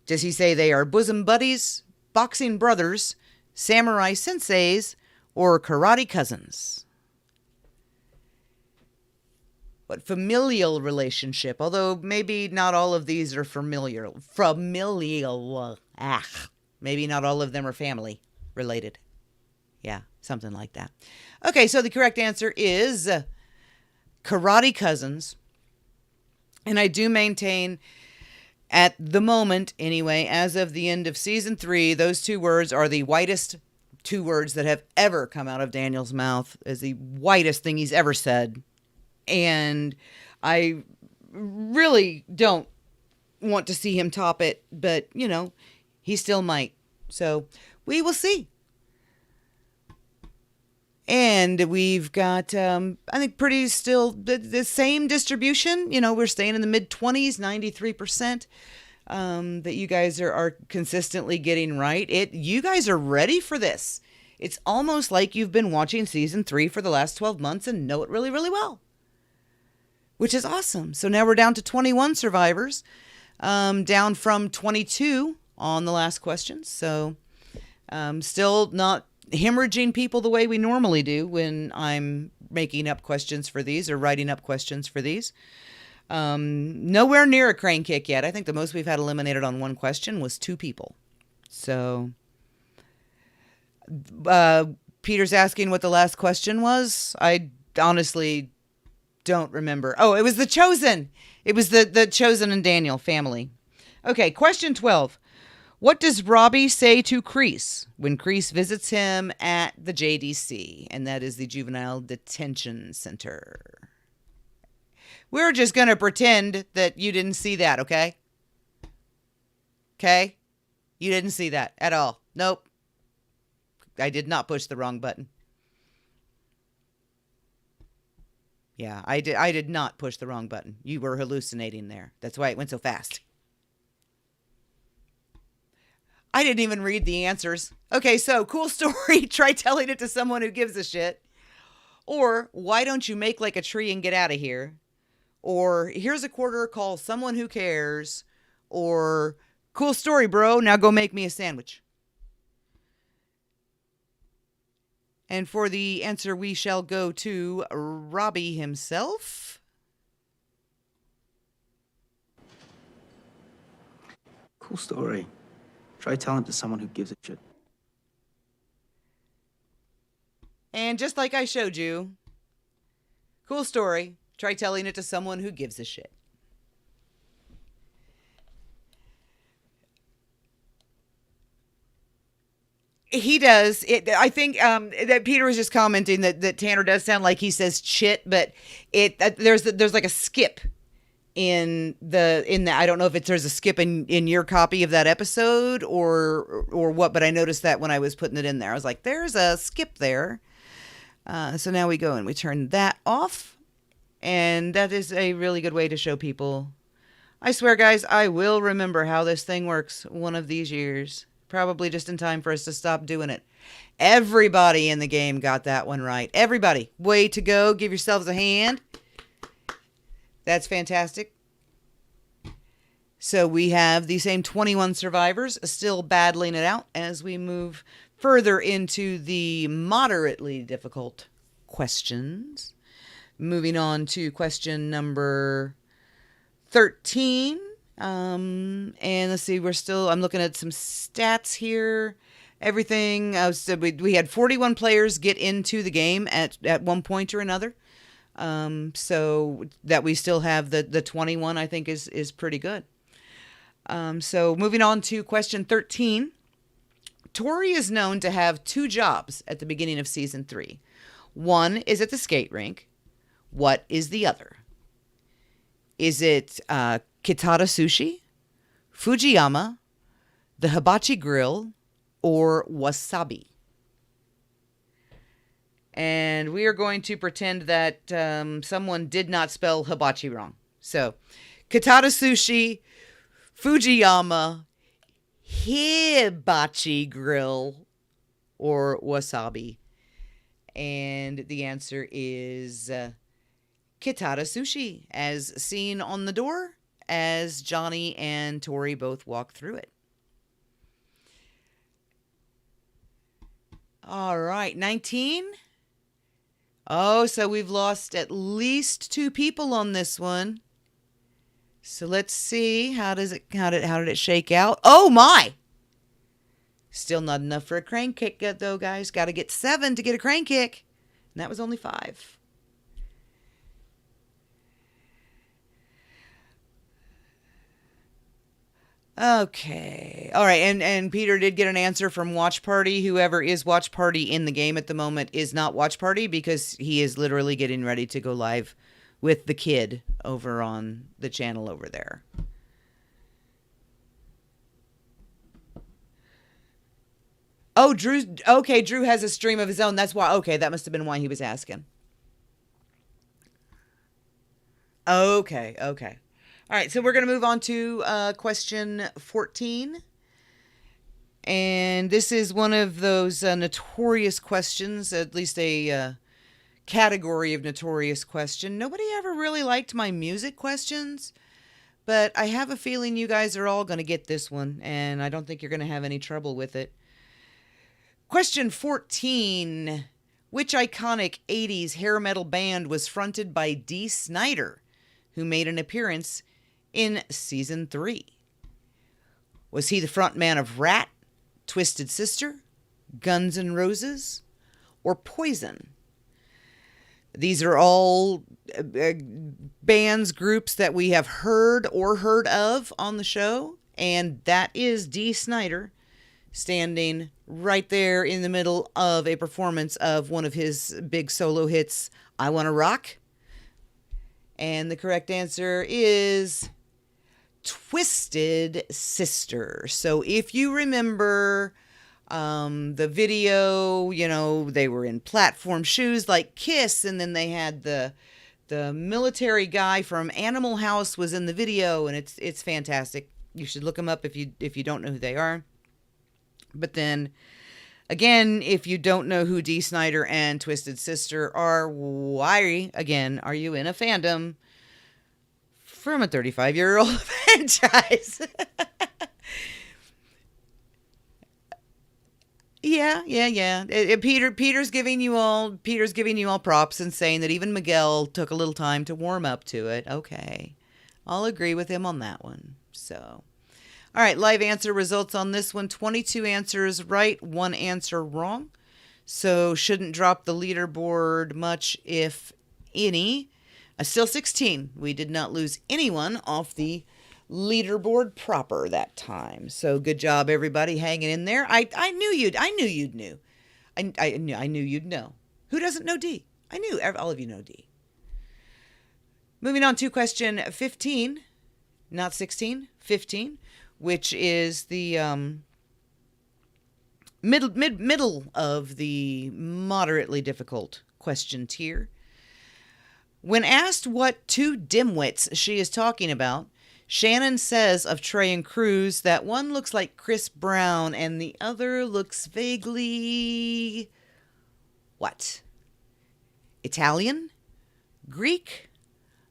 Does he say they are bosom buddies, boxing brothers, samurai senseis, or karate cousins? What familial relationship? Although maybe not all of these are familial. Maybe not all of them are family related. Yeah, something like that. Okay, so the correct answer is karate cousins. And I do maintain, at the moment anyway, as of the end of season 3, those two words are the whitest two words that have ever come out of Daniel's mouth, as the whitest thing he's ever said. And I really don't want to see him top it, but, he still might. So we will see. And we've got, I think, pretty still the same distribution. We're staying in the mid-20s, 93%, that you guys are consistently getting right. You guys are ready for this. It's almost like you've been watching season 3 for the last 12 months and know it really, really well, which is awesome. So now we're down to 21 survivors, down from 22 on the last question. So still not hemorrhaging people the way we normally do when I'm making up questions for these or writing up questions for these. Nowhere near a crane kick yet. I think the most we've had eliminated on one question was 2 people. So Peter's asking what the last question was. I honestly don't remember. Oh, it was the Chosen. It was the Chosen and Daniel family. Okay, question 12. What does Robbie say to Kreese when Kreese visits him at the JDC? And that is the Juvenile Detention Center. We're just going to pretend that you didn't see that, okay? Okay? You didn't see that at all. Nope. I did not push the wrong button. Yeah, I did not push the wrong button. You were hallucinating there. That's why it went so fast. I didn't even read the answers. Okay, so cool story. Try telling it to someone who gives a shit. Or why don't you make like a tree and get out of here? Or here's a quarter, call someone who cares. Or cool story, bro. Now go make me a sandwich. And for the answer, we shall go to Robbie himself. Cool story. Try telling it to someone who gives a shit. And just like I showed you, cool story. Try telling it to someone who gives a shit. He does. I think that Peter was just commenting that Tanner does sound like he says chit, but there's like a skip in the I don't know if there's a skip in your copy of that episode or what, but I noticed that when I was putting it in there. I was like, there's a skip there. So now we go and we turn that off. And that is a really good way to show people. I swear, guys, I will remember how this thing works one of these years. Probably just in time for us to stop doing it. Everybody in the game got that one right. Everybody. Way to go. Give yourselves a hand. That's fantastic. So we have the same 21 survivors still battling it out as we move further into the moderately difficult questions. Moving on to question number 13. And let's see, I'm looking at some stats here. Everything, so we had 41 players get into the game at one point or another. So that we still have the 21, I think is pretty good. So moving on to question 13. Tori is known to have 2 jobs at the beginning of season 3. One is at the skate rink. What is the other? Is it Kitara Sushi, Fujiyama, the Hibachi Grill, or Wasabi? And we are going to pretend that someone did not spell hibachi wrong. So, Kitara Sushi, Fujiyama, Hibachi Grill, or Wasabi. And the answer is Kitara Sushi, as seen on the door as Johnny and Tori both walk through it. All right, 19. Oh, so we've lost at least 2 people on this one. So let's see, how did it shake out? Oh my! Still not enough for a crane kick though, guys. Got to get 7 to get a crane kick. And that was only 5. Okay. All right. And Peter did get an answer from Watch Party. Whoever is Watch Party in the game at the moment is not Watch Party because he is literally getting ready to go live with the kid over on the channel over there. Oh, Drew. Okay. Drew has a stream of his own. That's why. Okay. That must have been why he was asking. Okay. Okay. All right, so we're going to move on to question 14. And this is one of those notorious questions, at least a category of notorious question. Nobody ever really liked my music questions, but I have a feeling you guys are all going to get this one, and I don't think you're going to have any trouble with it. Question 14. Which iconic 80s hair metal band was fronted by Dee Snyder, who made an appearance in season 3? Was he the frontman of Rat, Twisted Sister, Guns N' Roses, or Poison? These are all bands, groups that we have heard or heard of on the show, and that is Dee Snyder standing right there in the middle of a performance of one of his big solo hits, I Wanna Rock. And the correct answer is Twisted Sister. So if you remember the video, you know, they were in platform shoes like Kiss, and then they had the military guy from Animal House was in the video, and it's fantastic. You should look them up if you don't know who they are. But then again, if you don't know who Dee Snyder and Twisted Sister are, why again are you in a fandom from a 35-year-old franchise? Yeah. Peter's giving you all props and saying that even Miguel took a little time to warm up to it. Okay. I'll agree with him on that one. So, all right, live answer results on this one. 22 answers right, 1 answer wrong. So shouldn't drop the leaderboard much, if any. Still 16. We did not lose anyone off the leaderboard proper that time. So good job, everybody, hanging in there. I knew you'd know. I knew you'd know. Who doesn't know D? I knew all of you know D. Moving on to question 15, not 16, 15, which is the middle of the moderately difficult question tier. When asked what 2 dimwits she is talking about, Shannon says of Trey and Cruz that one looks like Chris Brown and the other looks vaguely... what? Italian, Greek,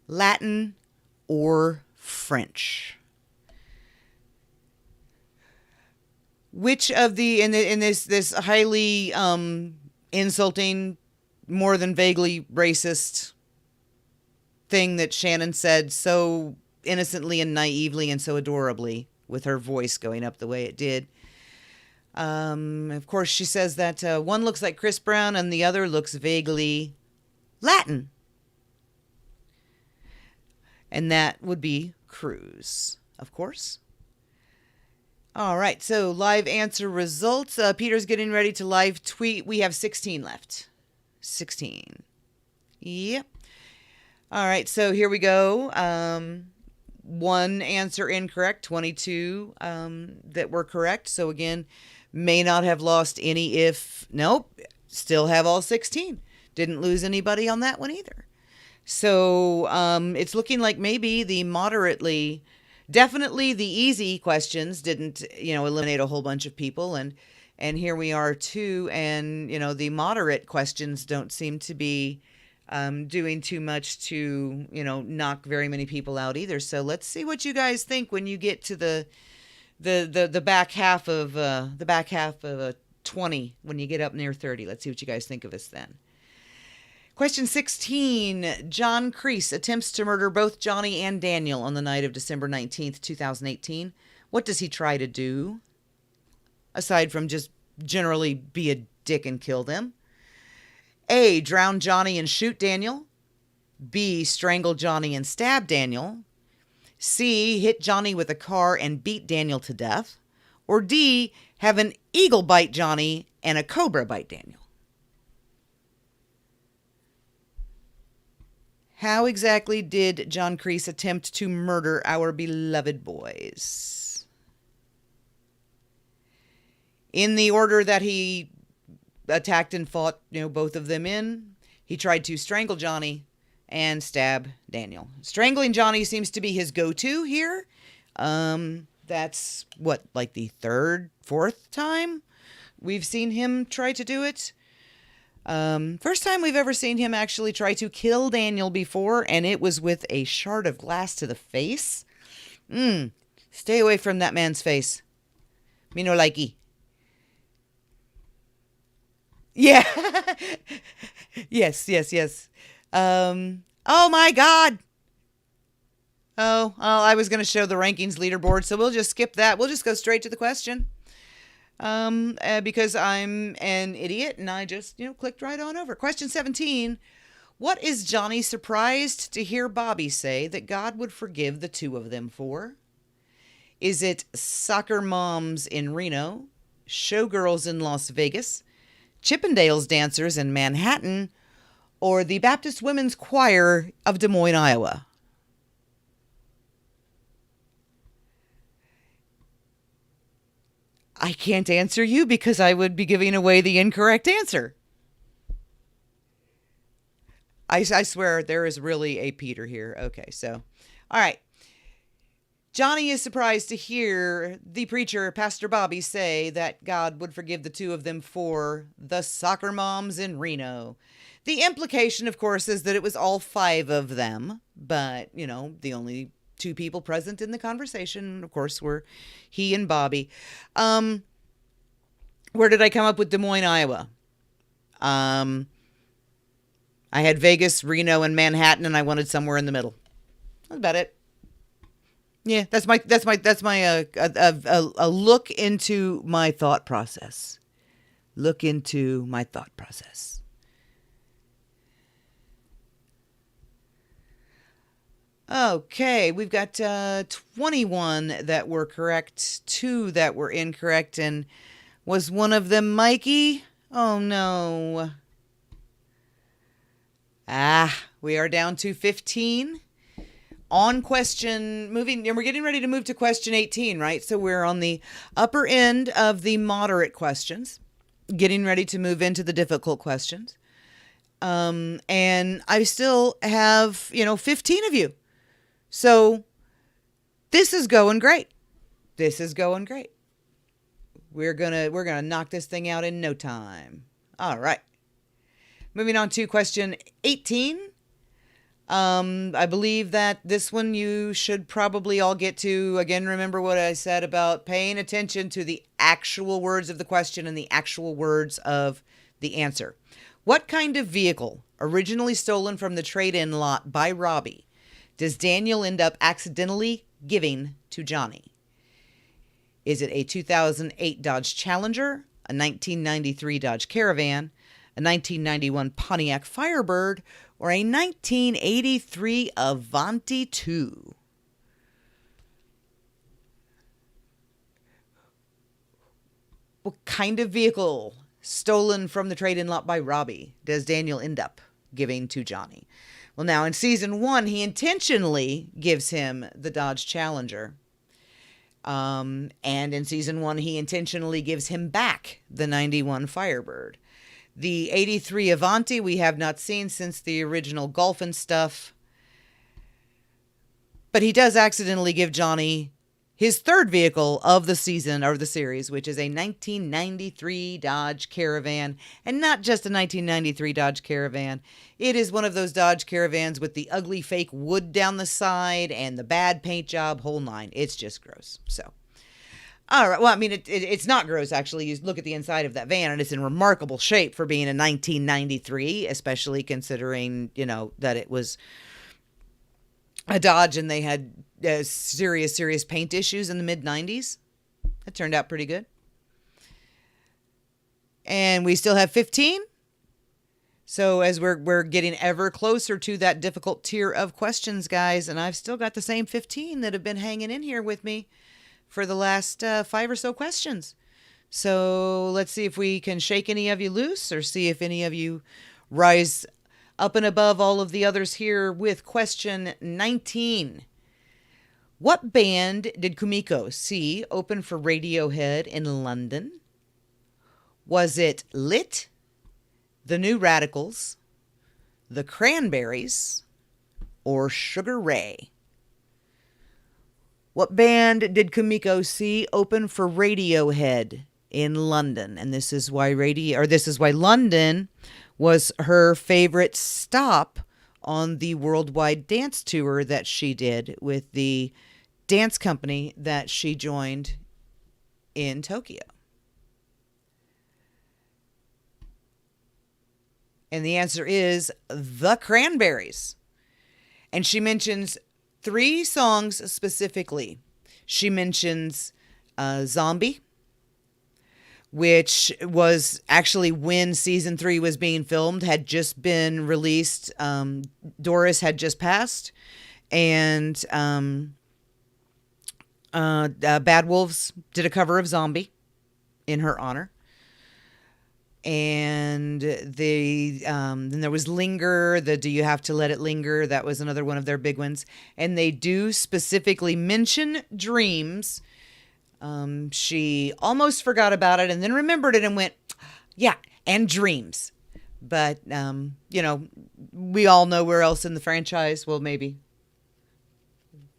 Latin, or French? Which of the in this highly insulting, more than vaguely racist thing that Shannon said so innocently and naively and so adorably with her voice going up the way it did? Of course, she says that one looks like Chris Brown and the other looks vaguely Latin. And that would be Cruz, of course. All right, so live answer results. Peter's getting ready to live tweet. We have 16 left. 16. Yep. All right, so here we go. One answer incorrect, 22 that were correct. So again, may not have lost any if... nope, still have all 16. Didn't lose anybody on that one either. So it's looking like maybe the moderately... definitely the easy questions didn't, eliminate a whole bunch of people. And here we are too. And, the moderate questions don't seem to be doing too much to, knock very many people out either. So let's see what you guys think when you get to the back half of 20, when you get up near 30. Let's see what you guys think of us then. Question 16. John Kreese attempts to murder both Johnny and Daniel on the night of December 19th, 2018. What does he try to do? Aside from just generally be a dick and kill them. A. Drown Johnny and shoot Daniel. B. Strangle Johnny and stab Daniel. C. Hit Johnny with a car and beat Daniel to death. Or D. Have an eagle bite Johnny and a cobra bite Daniel. How exactly did John Kreese attempt to murder our beloved boys? In the order that he attacked and fought, both of them in, he tried to strangle Johnny and stab Daniel. Strangling Johnny seems to be his go-to here. That's like the third, fourth time we've seen him try to do it. First time we've ever seen him actually try to kill Daniel before, and it was with a shard of glass to the face. Stay away from that man's face. Me no likey. Yeah. Yes. Oh my God. Oh, I was going to show the rankings leaderboard, so we'll just skip that. We'll just go straight to the question. Because I'm an idiot and I just, clicked right on over. Question 17. What is Johnny surprised to hear Bobby say that God would forgive the two of them for? Is it soccer moms in Reno, showgirls in Las Vegas, Chippendales dancers in Manhattan, or the Baptist Women's Choir of Des Moines, Iowa? I can't answer you because I would be giving away the incorrect answer. I swear there is really a Peter here. Okay, so, all right. Johnny is surprised to hear the preacher, Pastor Bobby, say that God would forgive the two of them for the soccer moms in Reno. The implication, of course, is that it was all five of them, but, the only two people present in the conversation, of course, were he and Bobby. Where did I come up with Des Moines, Iowa? I had Vegas, Reno, and Manhattan, and I wanted somewhere in the middle. That's about it. Yeah, that's my a look into my thought process. Look into my thought process. Okay, we've got 21 that were correct, 2 that were incorrect, and was one of them Mikey? Oh no. We are down to 15. On question, moving, and we're getting ready to move to question 18, right? So we're on the upper end of the moderate questions, getting ready to move into the difficult questions. And I still have, 15 of you. So This is going great. This is going great. We're gonna knock this thing out in no time. All right. Moving on to question 18. I believe that this one you should probably all get to. Again, remember what I said about paying attention to the actual words of the question and the actual words of the answer. What kind of vehicle, originally stolen from the trade-in lot by Robbie, does Daniel end up accidentally giving to Johnny? Is it a 2008 Dodge Challenger, a 1993 Dodge Caravan, a 1991 Pontiac Firebird, or a 1983 Avanti II? What kind of vehicle, stolen from the trade-in lot by Robbie, does Daniel end up giving to Johnny? Well, now in season 1, he intentionally gives him the Dodge Challenger. And in season 1, he intentionally gives him back the 91 Firebird. The 83 Avanti we have not seen since the original Golf and stuff. But he does accidentally give Johnny his third vehicle of the season, or the series, which is a 1993 Dodge Caravan. And not just a 1993 Dodge Caravan. It is one of those Dodge Caravans with the ugly fake wood down the side and the bad paint job, whole nine. It's just gross. So, all right. Well, I mean, it's not gross, actually. You look at the inside of that van, and it's in remarkable shape for being a 1993, especially considering, that it was a Dodge and they had serious paint issues in the mid-90s. That turned out pretty good. And we still have 15. So as we're getting ever closer to that difficult tier of questions, guys, and I've still got the same 15 that have been hanging in here with me for the last 5 or so questions. So let's see if we can shake any of you loose, or see if any of you rise up and above all of the others here with question 19. What band did Kumiko see open for Radiohead in London? Was it Lit, The New Radicals, The Cranberries, or Sugar Ray? What band did Kumiko see open for Radiohead in London? And this is why London was her favorite stop on the worldwide dance tour that she did with the dance company that she joined in Tokyo. And the answer is The Cranberries. And she mentions 3 songs specifically. She mentions Zombie, which was actually when season 3 was being filmed, had just been released. Doris had just passed, and Bad Wolves did a cover of Zombie in her honor. And then there was Linger, the Do You Have to Let It Linger? That was another one of their big ones. And they do specifically mention Dreams. She almost forgot about it and then remembered it and went, yeah, and Dreams. But, we all know where else in the franchise. Well, maybe.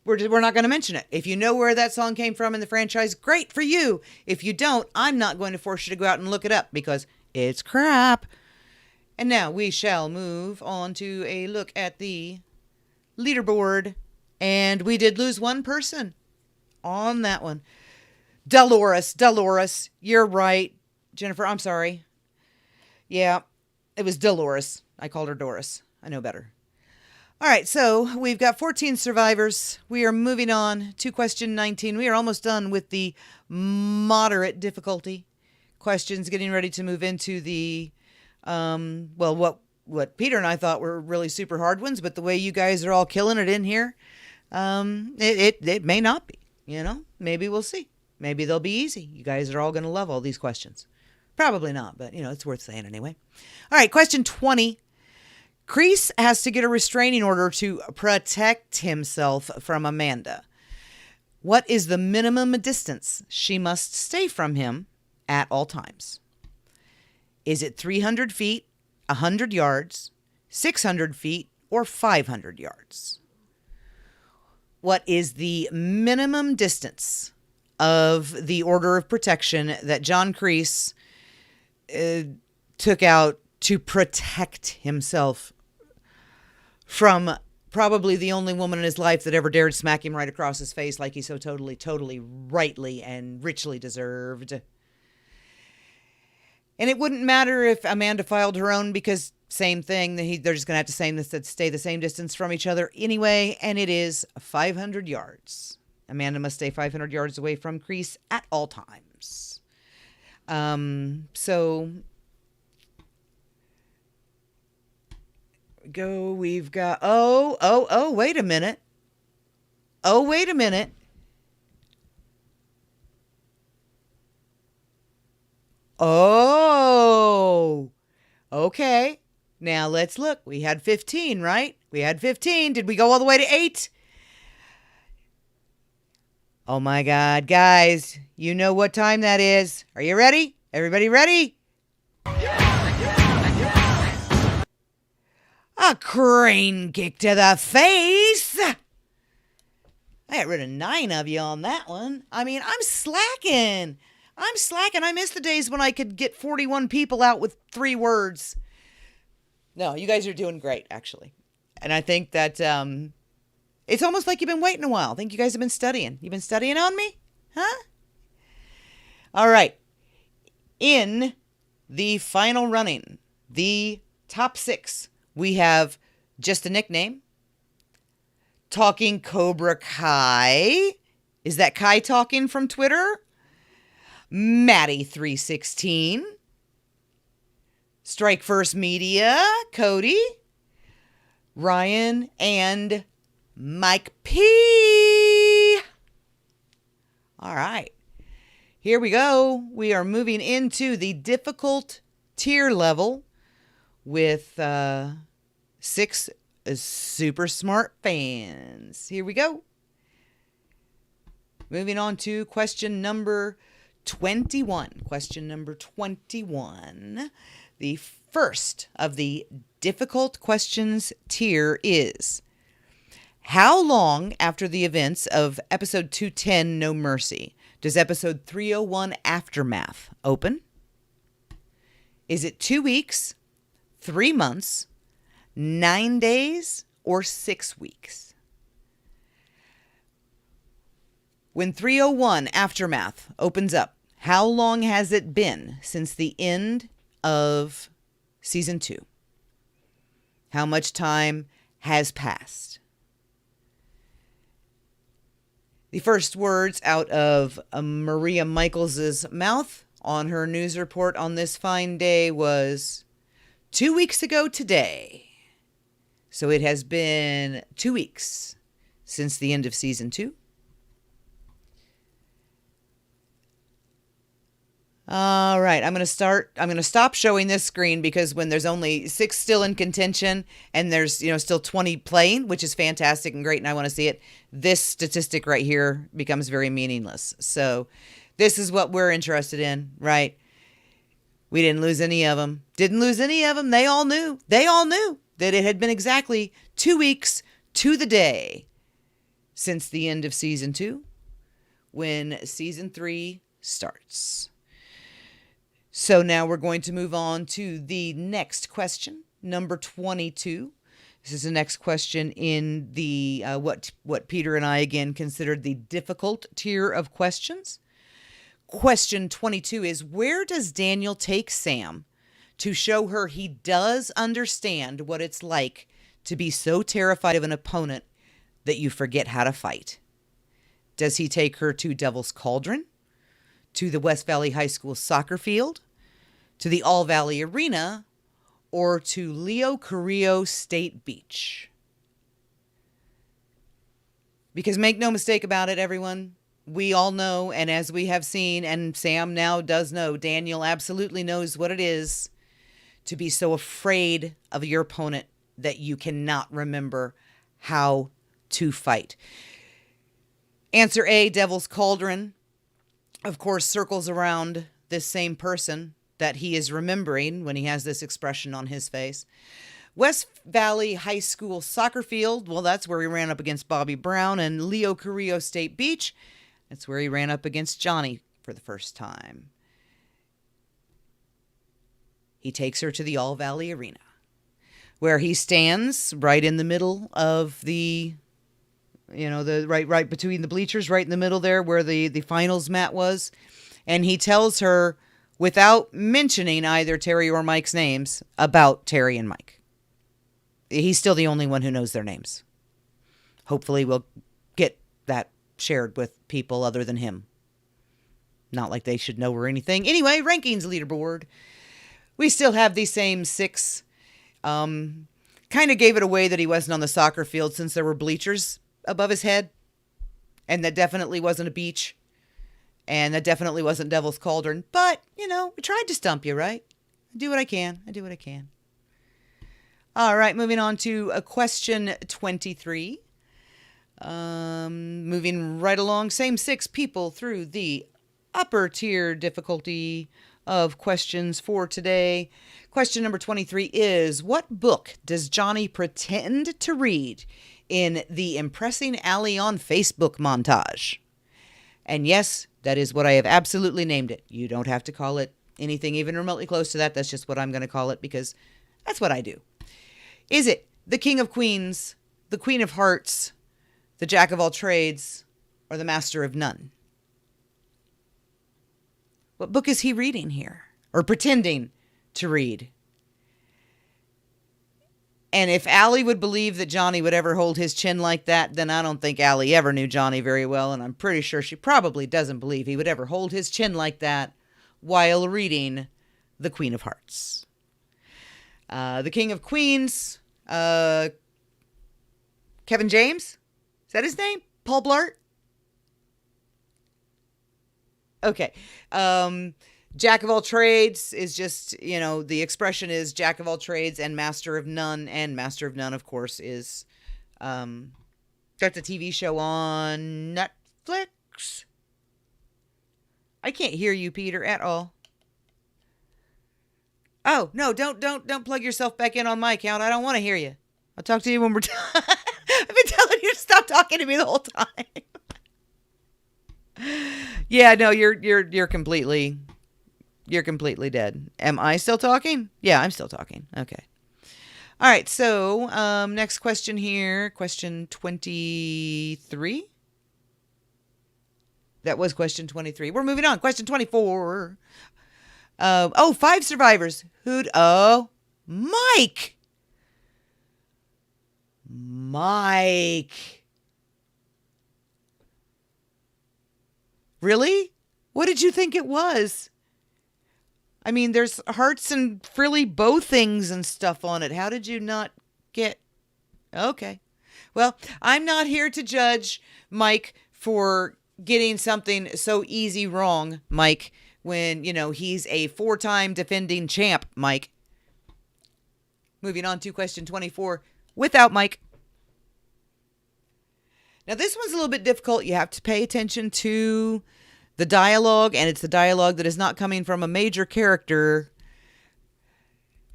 We're not going to mention it. If you know where that song came from in the franchise, great for you. If you don't, I'm not going to force you to go out and look it up because it's crap. And now we shall move on to a look at the leaderboard. And we did lose one person on that one. Dolores, you're right. Jennifer, I'm sorry. Yeah, it was Dolores. I called her Doris. I know better. All right, so we've got 14 survivors. We are moving on to question 19. We are almost done with the moderate difficulty questions, getting ready to move into the, what Peter and I thought were really super hard ones, but the way you guys are all killing it in here, it may not be, maybe we'll see. Maybe they'll be easy. You guys are all going to love all these questions. Probably not, but, it's worth saying anyway. All right, question 20. Kreese has to get a restraining order to protect himself from Amanda. What is the minimum distance she must stay from him at all times? Is it 300 feet, 100 yards, 600 feet, or 500 yards? what is the minimum distance of the order of protection that John Kreese took out to protect himself from probably the only woman in his life that ever dared smack him right across his face like he so totally rightly and richly deserved. And it wouldn't matter if Amanda filed her own, because same thing, they're just going to have to stay the same distance from each other anyway, and it is 500 yards. Amanda must stay 500 yards away from Kreese at all times. We've got, wait a minute. Oh, okay. Now let's look. We had 15, right? We had 15. Did we go all the way to 8? Oh my God, guys, you know what time that is. Are you ready? Everybody ready? A crane kick to the face. I got rid of 9 of you on that one. I mean, I'm slacking. I miss the days when I could get 41 people out with 3 words. No, you guys are doing great, actually. And I think that it's almost like you've been waiting a while. I think you guys have been studying. You've been studying on me? Huh? All right. In the final running, the top 6, we have Just a Nickname, Talking Cobra Kai. Is that Kai talking from Twitter? Maddie316. Strike First Media, Cody, Ryan, and Mike P. All right. Here we go. We are moving into the difficult tier level with 6 super smart fans. Here we go. Moving on to question number 21. Question number 21. The first of the difficult questions tier is, how long after the events of episode 210, No Mercy, does episode 301, Aftermath, open? Is it 2 weeks, 3 months, 9 days, or 6 weeks? When 301, Aftermath, opens up, how long has it been since the end of season 2? How much time has passed? The first words out of Maria Michaels' mouth on her news report on this fine day was 2 weeks ago today. So it has been 2 weeks since the end of season 2. All right, I'm going to stop showing this screen, because when there's only 6 still in contention and there's, still 20 playing, which is fantastic and great, and I want to see it, this statistic right here becomes very meaningless. So this is what we're interested in, right? We didn't lose any of them. Didn't lose any of them. They all knew that it had been exactly 2 weeks to the day since the end of season 2, when season 3 starts. So now we're going to move on to the next question, number 22. This is the next question in the what Peter and I again considered the difficult tier of questions. Question 22 is, where does Daniel take Sam to show her he does understand what it's like to be so terrified of an opponent that you forget how to fight? Does he take her to Devil's Cauldron, to the West Valley High School soccer field, to the All Valley Arena, or to Leo Carrillo State Beach? Because make no mistake about it, everyone, we all know, and as we have seen, and Sam now does know, Daniel absolutely knows what it is to be so afraid of your opponent that you cannot remember how to fight. Answer A, Devil's Cauldron, of course, circles around this same person that he is remembering when he has this expression on his face. West Valley High School soccer field. Well, that's where he ran up against Bobby Brown. And Leo Carrillo State Beach. That's where he ran up against Johnny for the first time. He takes her to the All Valley Arena, where he stands right in the middle of the, the right between the bleachers, right in the middle there where the finals mat was. And he tells her, without mentioning either Terry or Mike's names, about Terry and Mike. He's still the only one who knows their names. Hopefully we'll get that shared with people other than him. Not like they should know or anything. Anyway, rankings leaderboard. We still have the same 6. Kind of gave it away that he wasn't on the soccer field since there were bleachers above his head. And that definitely wasn't a beach. And that definitely wasn't Devil's Cauldron. But, we tried to stump you, right? I do what I can. All right, moving on to question 23. Moving right along, same 6 people through the upper tier difficulty of questions for today. Question number 23 is, what book does Johnny pretend to read in the Impressing Allie on Facebook montage? And yes, that is what I have absolutely named it. You don't have to call it anything even remotely close to that. That's just what I'm going to call it because that's what I do. Is it the King of Queens, the Queen of Hearts, the Jack of all trades, or the Master of none? What book is he reading here? Or pretending to read? And if Allie would believe that Johnny would ever hold his chin like that, then I don't think Allie ever knew Johnny very well, and I'm pretty sure she probably doesn't believe he would ever hold his chin like that while reading The Queen of Hearts. The King of Queens, Kevin James? Is that his name? Paul Blart? Okay. Jack of all trades is just, the expression is Jack of all trades and Master of none. And Master of none, of course, is, that's a TV show on Netflix. I can't hear you, Peter, at all. Oh, no, don't plug yourself back in on my account. I don't want to hear you. I'll talk to you when we're done. I've been telling you to stop talking to me the whole time. Yeah, no, you're completely dead. Am I still talking? Yeah, I'm still talking. Okay. All right, so next question here, question 23. That was question 23. We're moving on. Question 24. 5 survivors. Mike. Really? What did you think it was? I mean, there's hearts and frilly bow things and stuff on it. How did you not get... Okay. Well, I'm not here to judge Mike for getting something so easy wrong, Mike, when, he's a 4-time defending champ, Mike. Moving on to question 24, without Mike. Now, this one's a little bit difficult. You have to pay attention to the dialogue, and it's the dialogue that is not coming from a major character.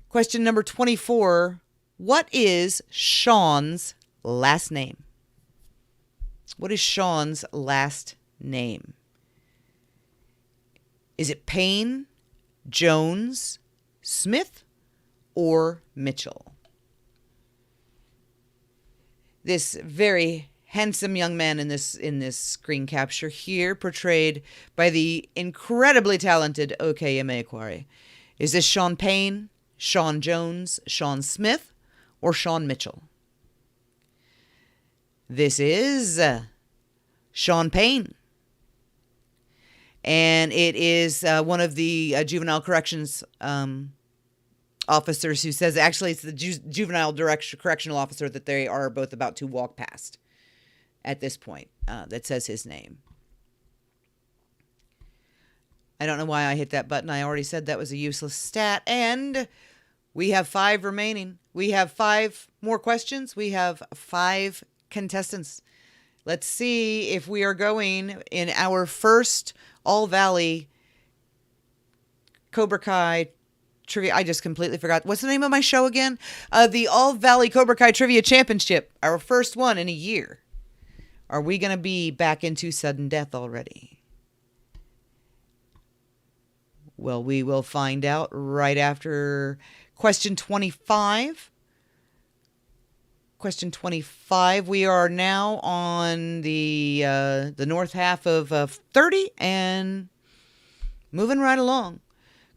Question number 24, what is Sean's last name? What is Sean's last name? Is it Payne, Jones, Smith, or Mitchell? This very handsome young man in this screen capture here, portrayed by the incredibly talented O.K. Emeagwari. Is this Sean Payne, Sean Jones, Sean Smith, or Sean Mitchell? This is Sean Payne. And it is one of the juvenile corrections officers who says, actually it's the juvenile correctional officer that they are both about to walk past at this point that says his name. I don't know why I hit that button. I already said that was a useless stat. And we have 5 remaining. We have 5 more questions. We have 5 contestants. Let's see if we are going in our first All Valley Cobra Kai trivia. I just completely forgot. What's the name of my show again? The All Valley Cobra Kai Trivia Championship. Our first one in a year. Are we going to be back into sudden death already? Well, we will find out right after question 25. Question 25. We are now on the north half of 30 and moving right along.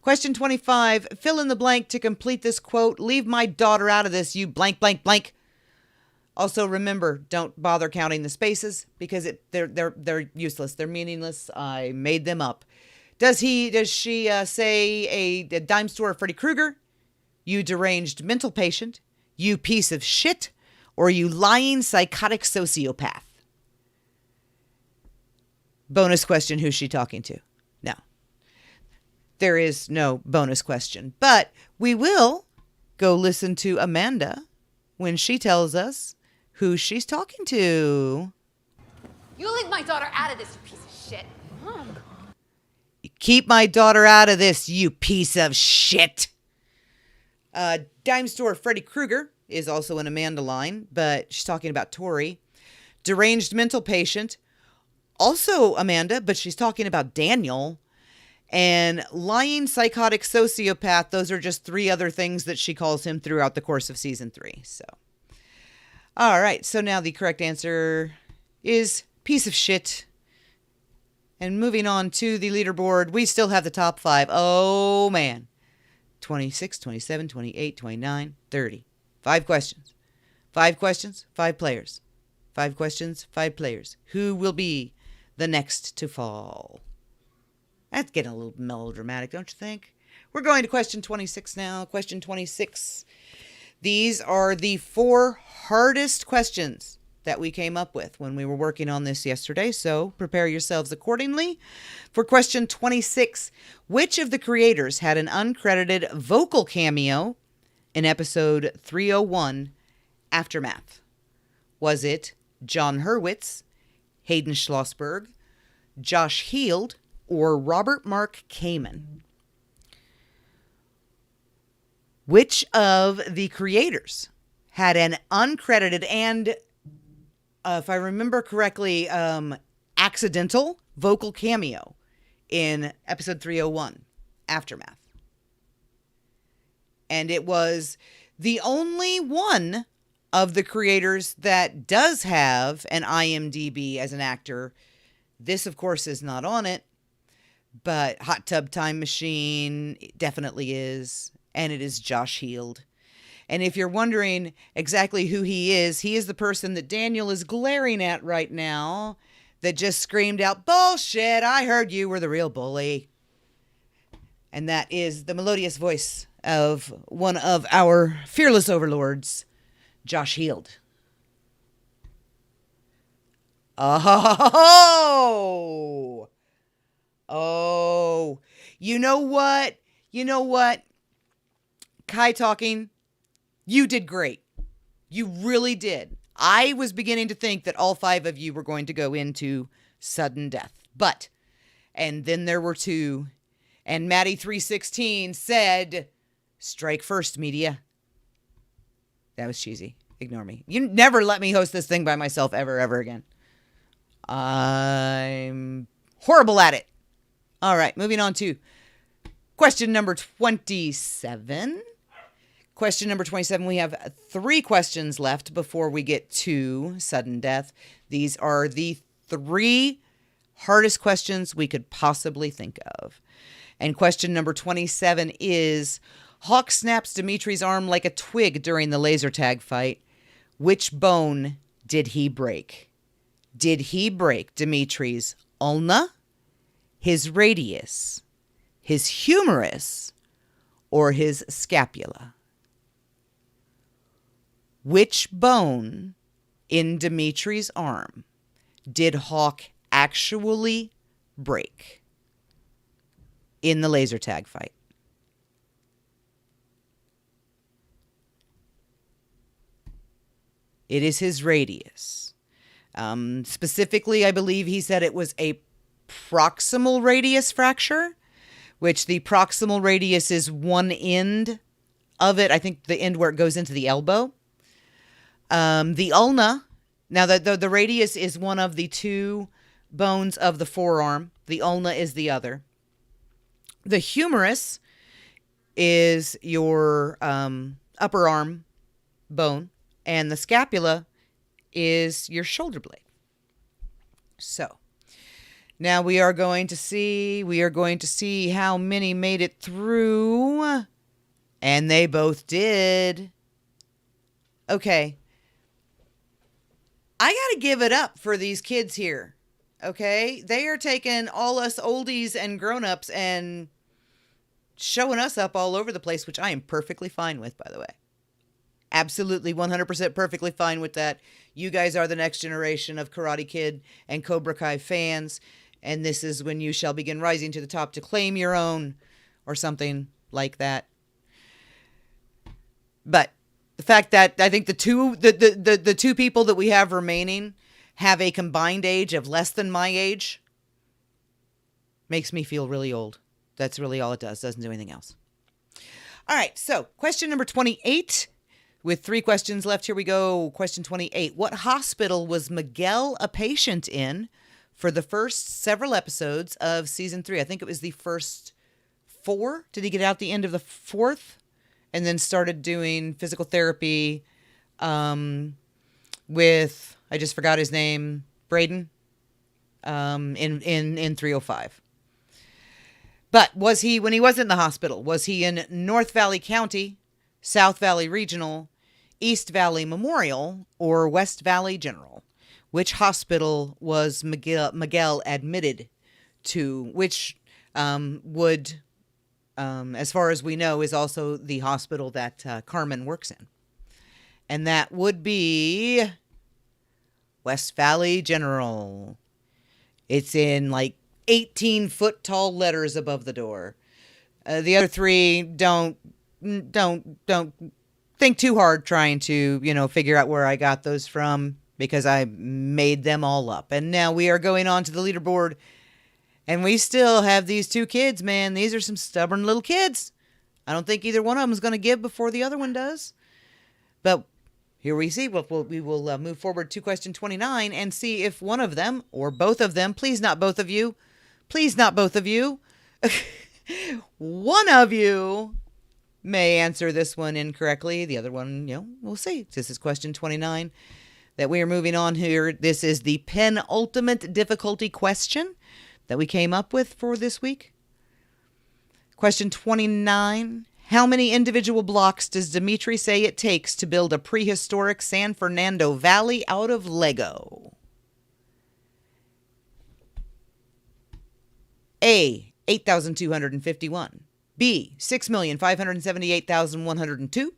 Question 25. Fill in the blank to complete this quote. Leave my daughter out of this, you blank, blank, blank. Also, remember, don't bother counting the spaces because they're useless. They're meaningless. I made them up. Does she say a dime store of Freddy Krueger? You deranged mental patient? You piece of shit? Or you lying psychotic sociopath? Bonus question, who's she talking to? No. There is no bonus question. But we will go listen to Amanda when she tells us who she's talking to. You leave my daughter out of this, you piece of shit. Keep my daughter out of this, you piece of shit. Dime store Freddy Krueger is also an Amanda line, but she's talking about Tori. Deranged mental patient, also Amanda, but she's talking about Daniel. And lying psychotic sociopath, those are just 3 other things that she calls him throughout the course of season 3. So, all right, so now the correct answer is piece of shit. And moving on to the leaderboard, we still have the top 5. Oh, man. 26, 27, 28, 29, 30. 5 questions. 5 questions, 5 players. 5 questions, 5 players. Who will be the next to fall? That's getting a little melodramatic, don't you think? We're going to question 26 now. Question 26. These are the 4 hardest questions that we came up with when we were working on this yesterday, so prepare yourselves accordingly. For question 26, which of the creators had an uncredited vocal cameo in episode 301, Aftermath? Was it John Hurwitz, Hayden Schlossberg, Josh Heald, or Robert Mark Kamen? Which of the creators had an uncredited and, if I remember correctly, accidental vocal cameo in episode 301, Aftermath? And it was the only one of the creators that does have an IMDb as an actor. This, of course, is not on it, but Hot Tub Time Machine definitely is, and it is Josh Heald. And if you're wondering exactly who he is the person that Daniel is glaring at right now that just screamed out, "Bullshit, I heard you were the real bully." And that is the melodious voice of one of our fearless overlords, Josh Heald. Oh! Oh, you know what? Kai talking, you did great. You really did. I was beginning to think that all 5 of you were going to go into sudden death. And then there were 2. And Maddie316 said, strike first, media. That was cheesy. Ignore me. You never let me host this thing by myself ever again. I'm horrible at it. All right, moving on to question number 27. Question number 27, we have 3 questions left before we get to sudden death. These are the 3 hardest questions we could possibly think of. And question number 27 is, Hawk snaps Dimitri's arm like a twig during the laser tag fight. Which bone did he break? Did he break Dimitri's ulna, his radius, his humerus, or his scapula? Which bone in Dimitri's arm did Hawk actually break in the laser tag fight? It is his radius. Specifically, I believe he said it was a proximal radius fracture, which the proximal radius is one end of it. I think the end where it goes into the elbow. The ulna, now the radius is one of the two bones of the forearm. The ulna is the other. The humerus is your upper arm bone, and the scapula is your shoulder blade. So now we are going to see how many made it through, and they both did. Okay. I got to give it up for these kids here. Okay? They are taking all us oldies and grown-ups and showing us up all over the place, which I am perfectly fine with, by the way. Absolutely 100% perfectly fine with that. You guys are the next generation of Karate Kid and Cobra Kai fans, and this is when you shall begin rising to the top to claim your own, or something like that. But the fact that I think the two people that we have remaining have a combined age of less than my age makes me feel really old. That's really all it does. Doesn't do anything else. All right. So question number 28 with 3 questions left. Here we go. Question 28. What hospital was Miguel a patient in for the first several episodes of season 3? I think it was the first 4. Did he get out the end of the 4th? And then started doing physical therapy with, I just forgot his name, Braden, in 305. But was he, when he was in the hospital, was he in North Valley County, South Valley Regional, East Valley Memorial, or West Valley General? Which hospital was Miguel admitted to, which would... as far as we know, is also the hospital that Carmen works in. And that would be West Valley General. It's in like 18-foot tall letters above the door. The other 3, don't think too hard trying to, figure out where I got those from, because I made them all up. And now we are going on to the leaderboard. And we still have these 2 kids, man. These are some stubborn little kids. I don't think either one of them is going to give before the other one does. But here we see. We will move forward to question 29 and see if one of them, or both of them, please not both of you, one of you may answer this one incorrectly. The other one, we'll see. This is question 29 that we are moving on here. This is the penultimate difficulty question that we came up with for this week. Question 29. How many individual blocks does Dimitri say it takes to build a prehistoric San Fernando Valley out of Lego? A, 8,251. B, 6,578,102.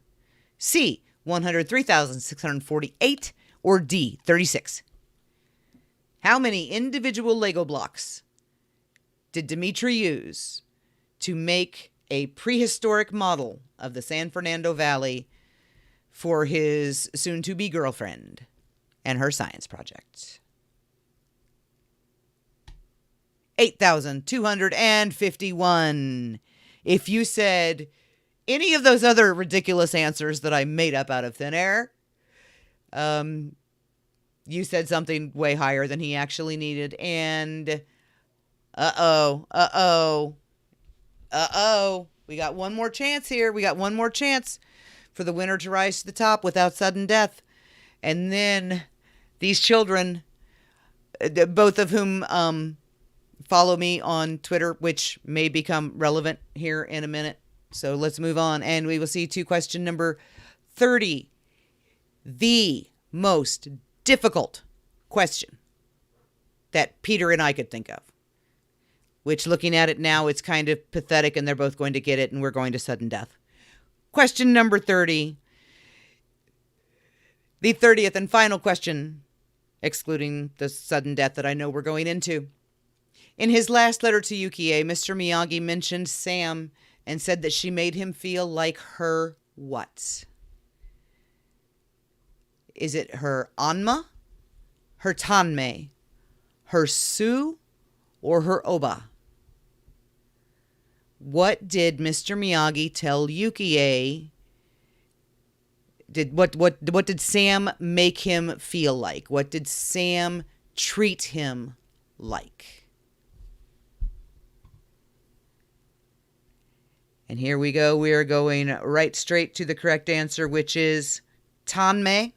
C, 103,648. Or D, 36. How many individual Lego blocks did Dimitri use to make a prehistoric model of the San Fernando Valley for his soon-to-be girlfriend and her science project? 8,251. If you said any of those other ridiculous answers that I made up out of thin air, you said something way higher than he actually needed, and we got one more chance here. We got one more chance for the winner to rise to the top without sudden death. And then these children, both of whom follow me on Twitter, which may become relevant here in a minute. So let's move on, and we will see to question number 30. The most difficult question that Peter and I could think of. Which, looking at it now, it's kind of pathetic, and they're both going to get it, and we're going to sudden death. Question number 30. The 30th and final question, excluding the sudden death that I know we're going into. In his last letter to Yukie, Mr. Miyagi mentioned Sam and said that she made him feel like her what? Is it her Anma, her Tanmei, her Su, or her Oba? what did Mr. Miyagi tell Yukie? What did Sam make him feel like? What did Sam treat him like? And here we go. We are going right straight to the correct answer, which is Tanmay.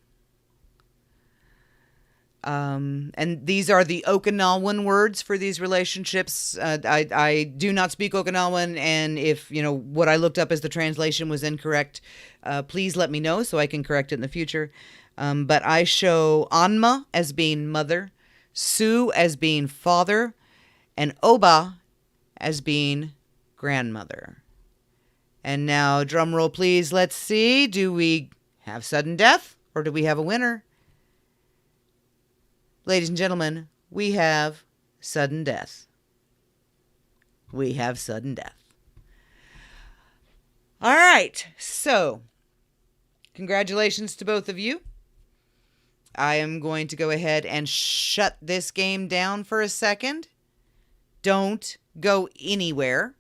And these are the Okinawan words for these relationships. I do not speak Okinawan, and if, what I looked up as the translation was incorrect, please let me know so I can correct it in the future. But I show Anma as being mother, Su as being father, and Oba as being grandmother. And now, drum roll, please. Let's see. Do we have sudden death or do we have a winner? Ladies and gentlemen, we have sudden death. We have sudden death. All right. So, congratulations to both of you. I am going to go ahead and shut this game down for a second. Don't go anywhere.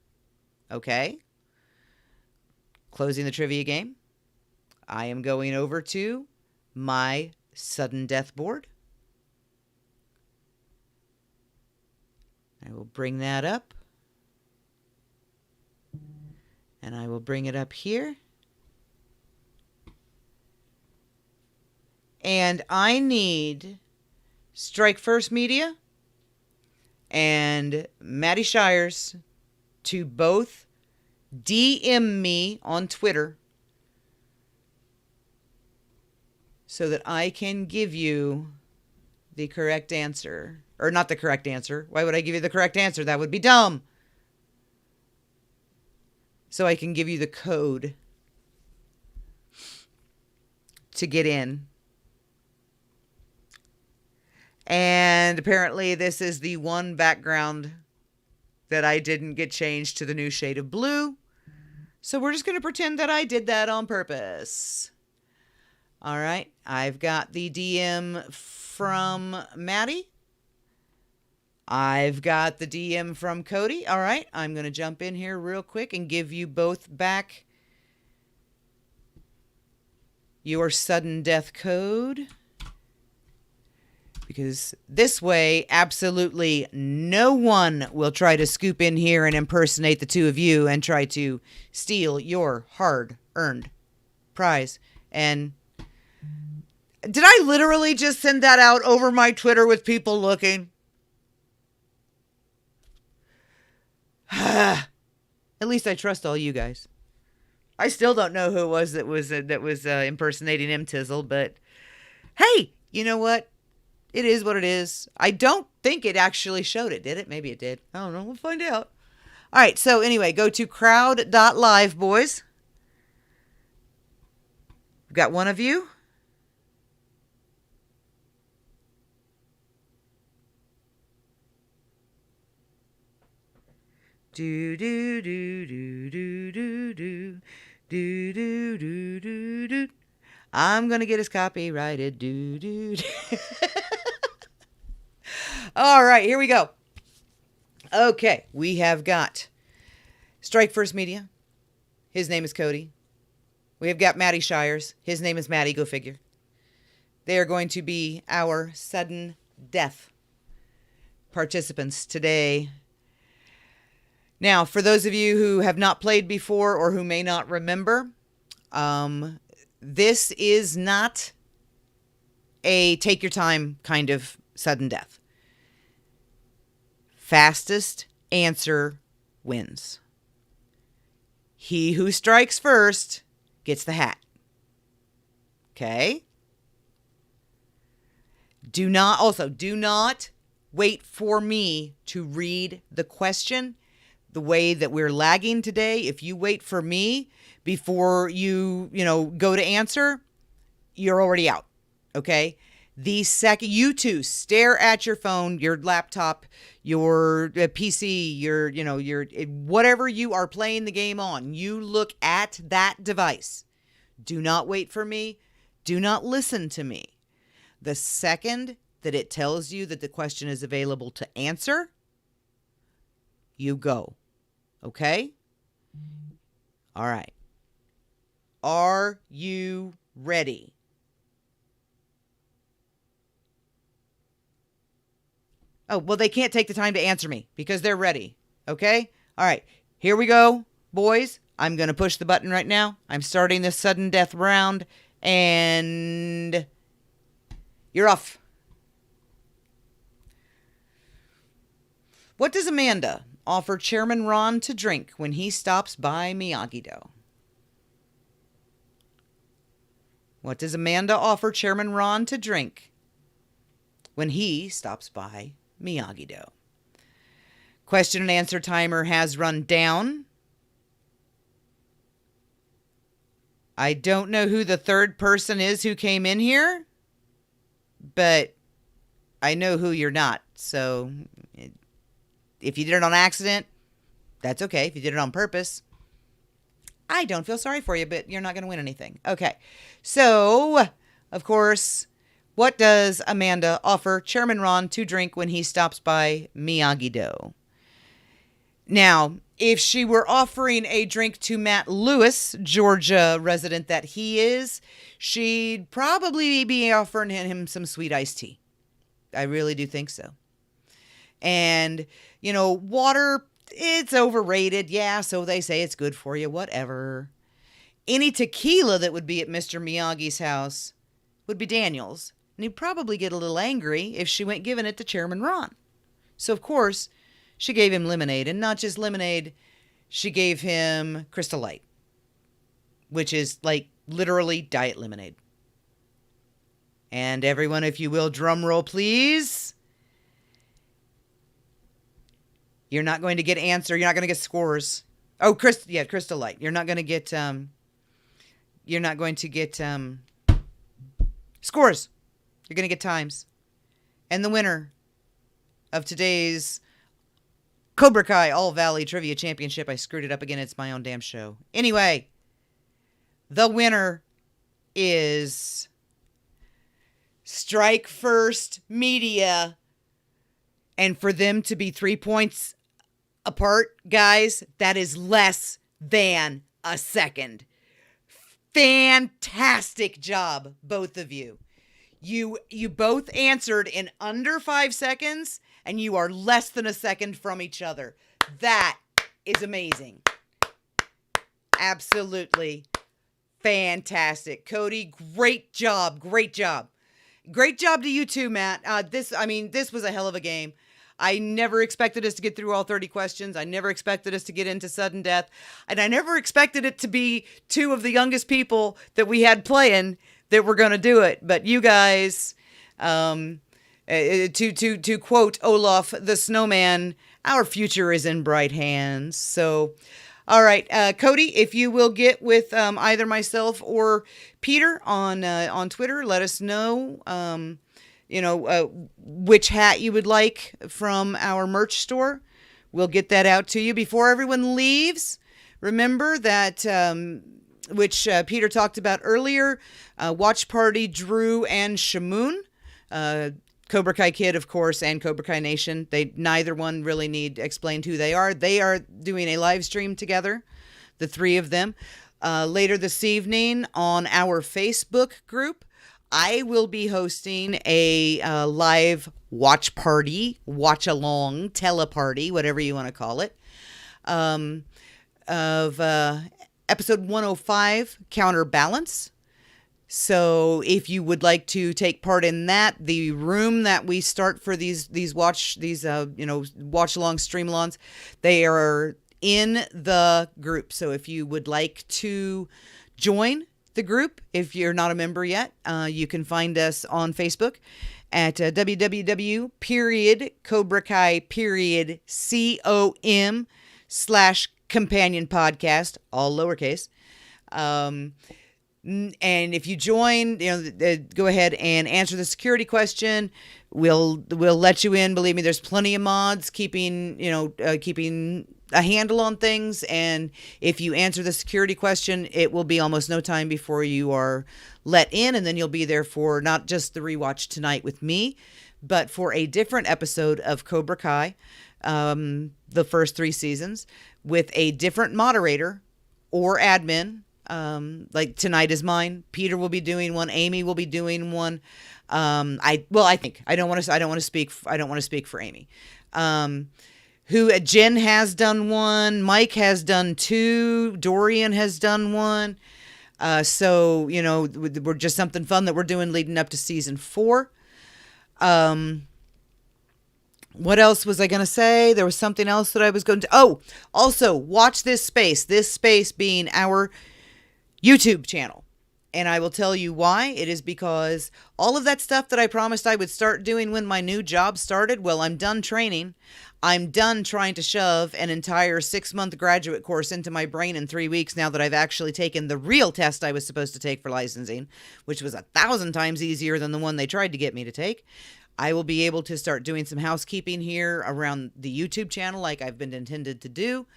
Okay? Closing the trivia game. I am going over to my sudden death board. I will bring that up. And I will bring it up here. And I need Strike First Media and Maddie Shires to both DM me on Twitter so that I can give you the correct answer. Or not the correct answer. Why would I give you the correct answer? That would be dumb. So I can give you the code to get in. And apparently this is the one background that I didn't get changed to the new shade of blue. So we're just going to pretend that I did that on purpose. All right. I've got the DM from Maddie. I've got the DM from Cody. All right. I'm going to jump in here real quick and give you both back your sudden death code. Because this way, absolutely no one will try to scoop in here and impersonate the two of you and try to steal your hard-earned prize. And did I literally just send that out over my Twitter with people looking? At least I trust all you guys. I still don't know who it was that was impersonating M. Tizzle, but hey, you know what? It is what it is. I don't think it actually showed it, did it? Maybe it did. I don't know. We'll find out. All right. So anyway, go to crowd.live, boys. We've got one of you. Do do do do do do do do do do do do. I'm gonna get us copyrighted. Do do do. All right, here we go. Okay, we have got Strike First Media. His name is Cody. We have got Maddie Shires. His name is Maddie. Go figure. They are going to be our sudden death participants today. Now, for those of you who have not played before or who may not remember, this is not a take your time kind of sudden death. Fastest answer wins. He who strikes first gets the hat. Okay? Do not wait for me to read the question. The way that we're lagging today, if you wait for me before you go to answer, you're already out. Okay? The second you two stare at your phone, your laptop, your PC, your whatever you are playing the game on, you look at that device. Do not wait for me. Do not listen to me. The second that it tells you that the question is available to answer, you go. Okay? All right. Are you ready? Oh, well, they can't take the time to answer me because they're ready. Okay? All right. Here we go, boys. I'm going to push the button right now. I'm starting this sudden death round, and you're off. What does Amanda offer Chairman Ron to drink when he stops by Miyagi-Do? What does Amanda offer Chairman Ron to drink when he stops by Miyagi-Do? Question and answer timer has run down. I don't know who the third person is who came in here, but I know who you're not. So if you did it on accident, that's okay. If you did it on purpose, I don't feel sorry for you, but you're not going to win anything. Okay. So, of course, what does Amanda offer Chairman Ron to drink when he stops by Miyagi-Do? Now, if she were offering a drink to Matt Lewis, Georgia resident that he is, she'd probably be offering him some sweet iced tea. I really do think so. And, you know, water, it's overrated. Yeah, so they say it's good for you, whatever. Any tequila that would be at Mr. Miyagi's house would be Daniel's. And he'd probably get a little angry if she went giving it to Chairman Ron. So, of course, she gave him lemonade. And not just lemonade, she gave him Crystal Light, which is like literally diet lemonade. And everyone, if you will, drum roll, please. You're not going to get answer. You're not going to get scores. Oh, Crystal Light. You're not going to get, scores. You're going to get times. And the winner of today's Cobra Kai All Valley Trivia Championship. I screwed it up again. It's my own damn show. Anyway, the winner is Strike First Media. And for them to be 3 points apart, guys, that is less than a second. Fantastic job, both of you. You both answered in under 5 seconds, and you are less than a second from each other. That is amazing. Absolutely fantastic. Cody, great job. Great job. Great job to you too, Matt. This was a hell of a game. I never expected us to get through all 30 questions. I never expected us to get into sudden death. And I never expected it to be two of the youngest people that we had playing that were going to do it. But you guys, to quote Olaf the Snowman, our future is in bright hands. So, all right, Cody, if you will get with either myself or Peter on Twitter, let us know, which hat you would like from our merch store. We'll get that out to you before everyone leaves. Remember that, which Peter talked about earlier, Watch Party Drew and Shamoon, Cobra Kai Kid, of course, and Cobra Kai Nation. Neither one really need explained who they are. They are doing a live stream together, the three of them. Later this evening on our Facebook group, I will be hosting a live watch party, watch along, teleparty, whatever you want to call it, of episode 105, Counterbalance. So if you would like to take part in that, the room that we start for these watch along stream alongs, they are in the group. So if you would like to join the group, if you're not a member yet, you can find us on Facebook at www.com/Kompanion podcast, all lowercase. And if you join, go ahead and answer the security question. We'll let you in. Believe me, there's plenty of mods keeping a handle on things. And if you answer the security question, it will be almost no time before you are let in. And then you'll be there for not just the rewatch tonight with me, but for a different episode of Cobra Kai, the first 3 seasons, with a different moderator or admin. Like tonight is mine. Peter will be doing one. Amy will be doing one. I don't want to speak for Amy. Jen has done one. Mike has done two. Dorian has done one. So, we're just something fun that we're doing leading up to season 4. What else was I going to say? There was something else that I was going to... Oh, also, watch this space. This space being our YouTube channel. And I will tell you why. It is because all of that stuff that I promised I would start doing when my new job started, well, I'm done training. I'm done trying to shove an entire 6-month graduate course into my brain in 3 weeks now that I've actually taken the real test I was supposed to take for licensing, which was 1,000 times easier than the one they tried to get me to take. I will be able to start doing some housekeeping here around the YouTube channel like I've been intended to do.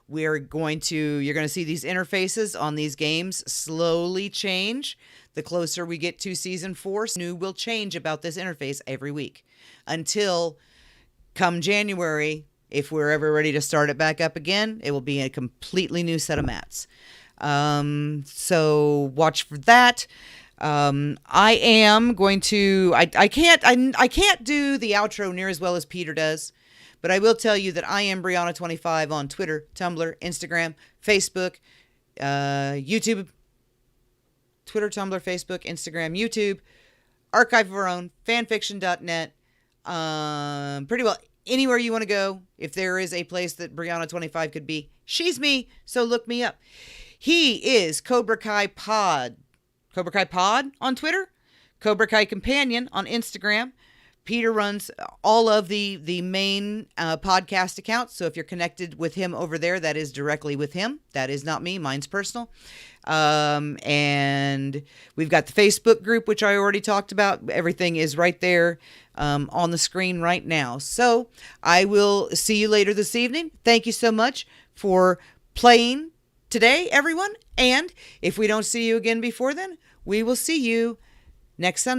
You're going to see these interfaces on these games slowly change. The closer we get to season 4, new will change about this interface every week until come January. If we're ever ready to start it back up again, it will be a completely new set of mats. So watch for that. I am going to, I can't do the outro near as well as Peter does, but I will tell you that I am Brihana25 on Twitter, Tumblr, Instagram, Facebook, YouTube, Twitter, Tumblr, Facebook, Instagram, YouTube, archive of our own, fanfiction.net, pretty well anywhere you want to go. If there is a place that Brihana25 could be, she's me, so look me up. He is Cobra Kai Pod on Twitter, Cobra Kai Kompanion on Instagram. Peter runs all of the main podcast accounts, so if you're connected with him over there, that is directly with him. That is not me. Mine's personal. And we've got the Facebook group, which I already talked about. Everything is right there on the screen right now. So I will see you later this evening. Thank you so much for playing today, everyone. And if we don't see you again before then, we will see you next Sunday.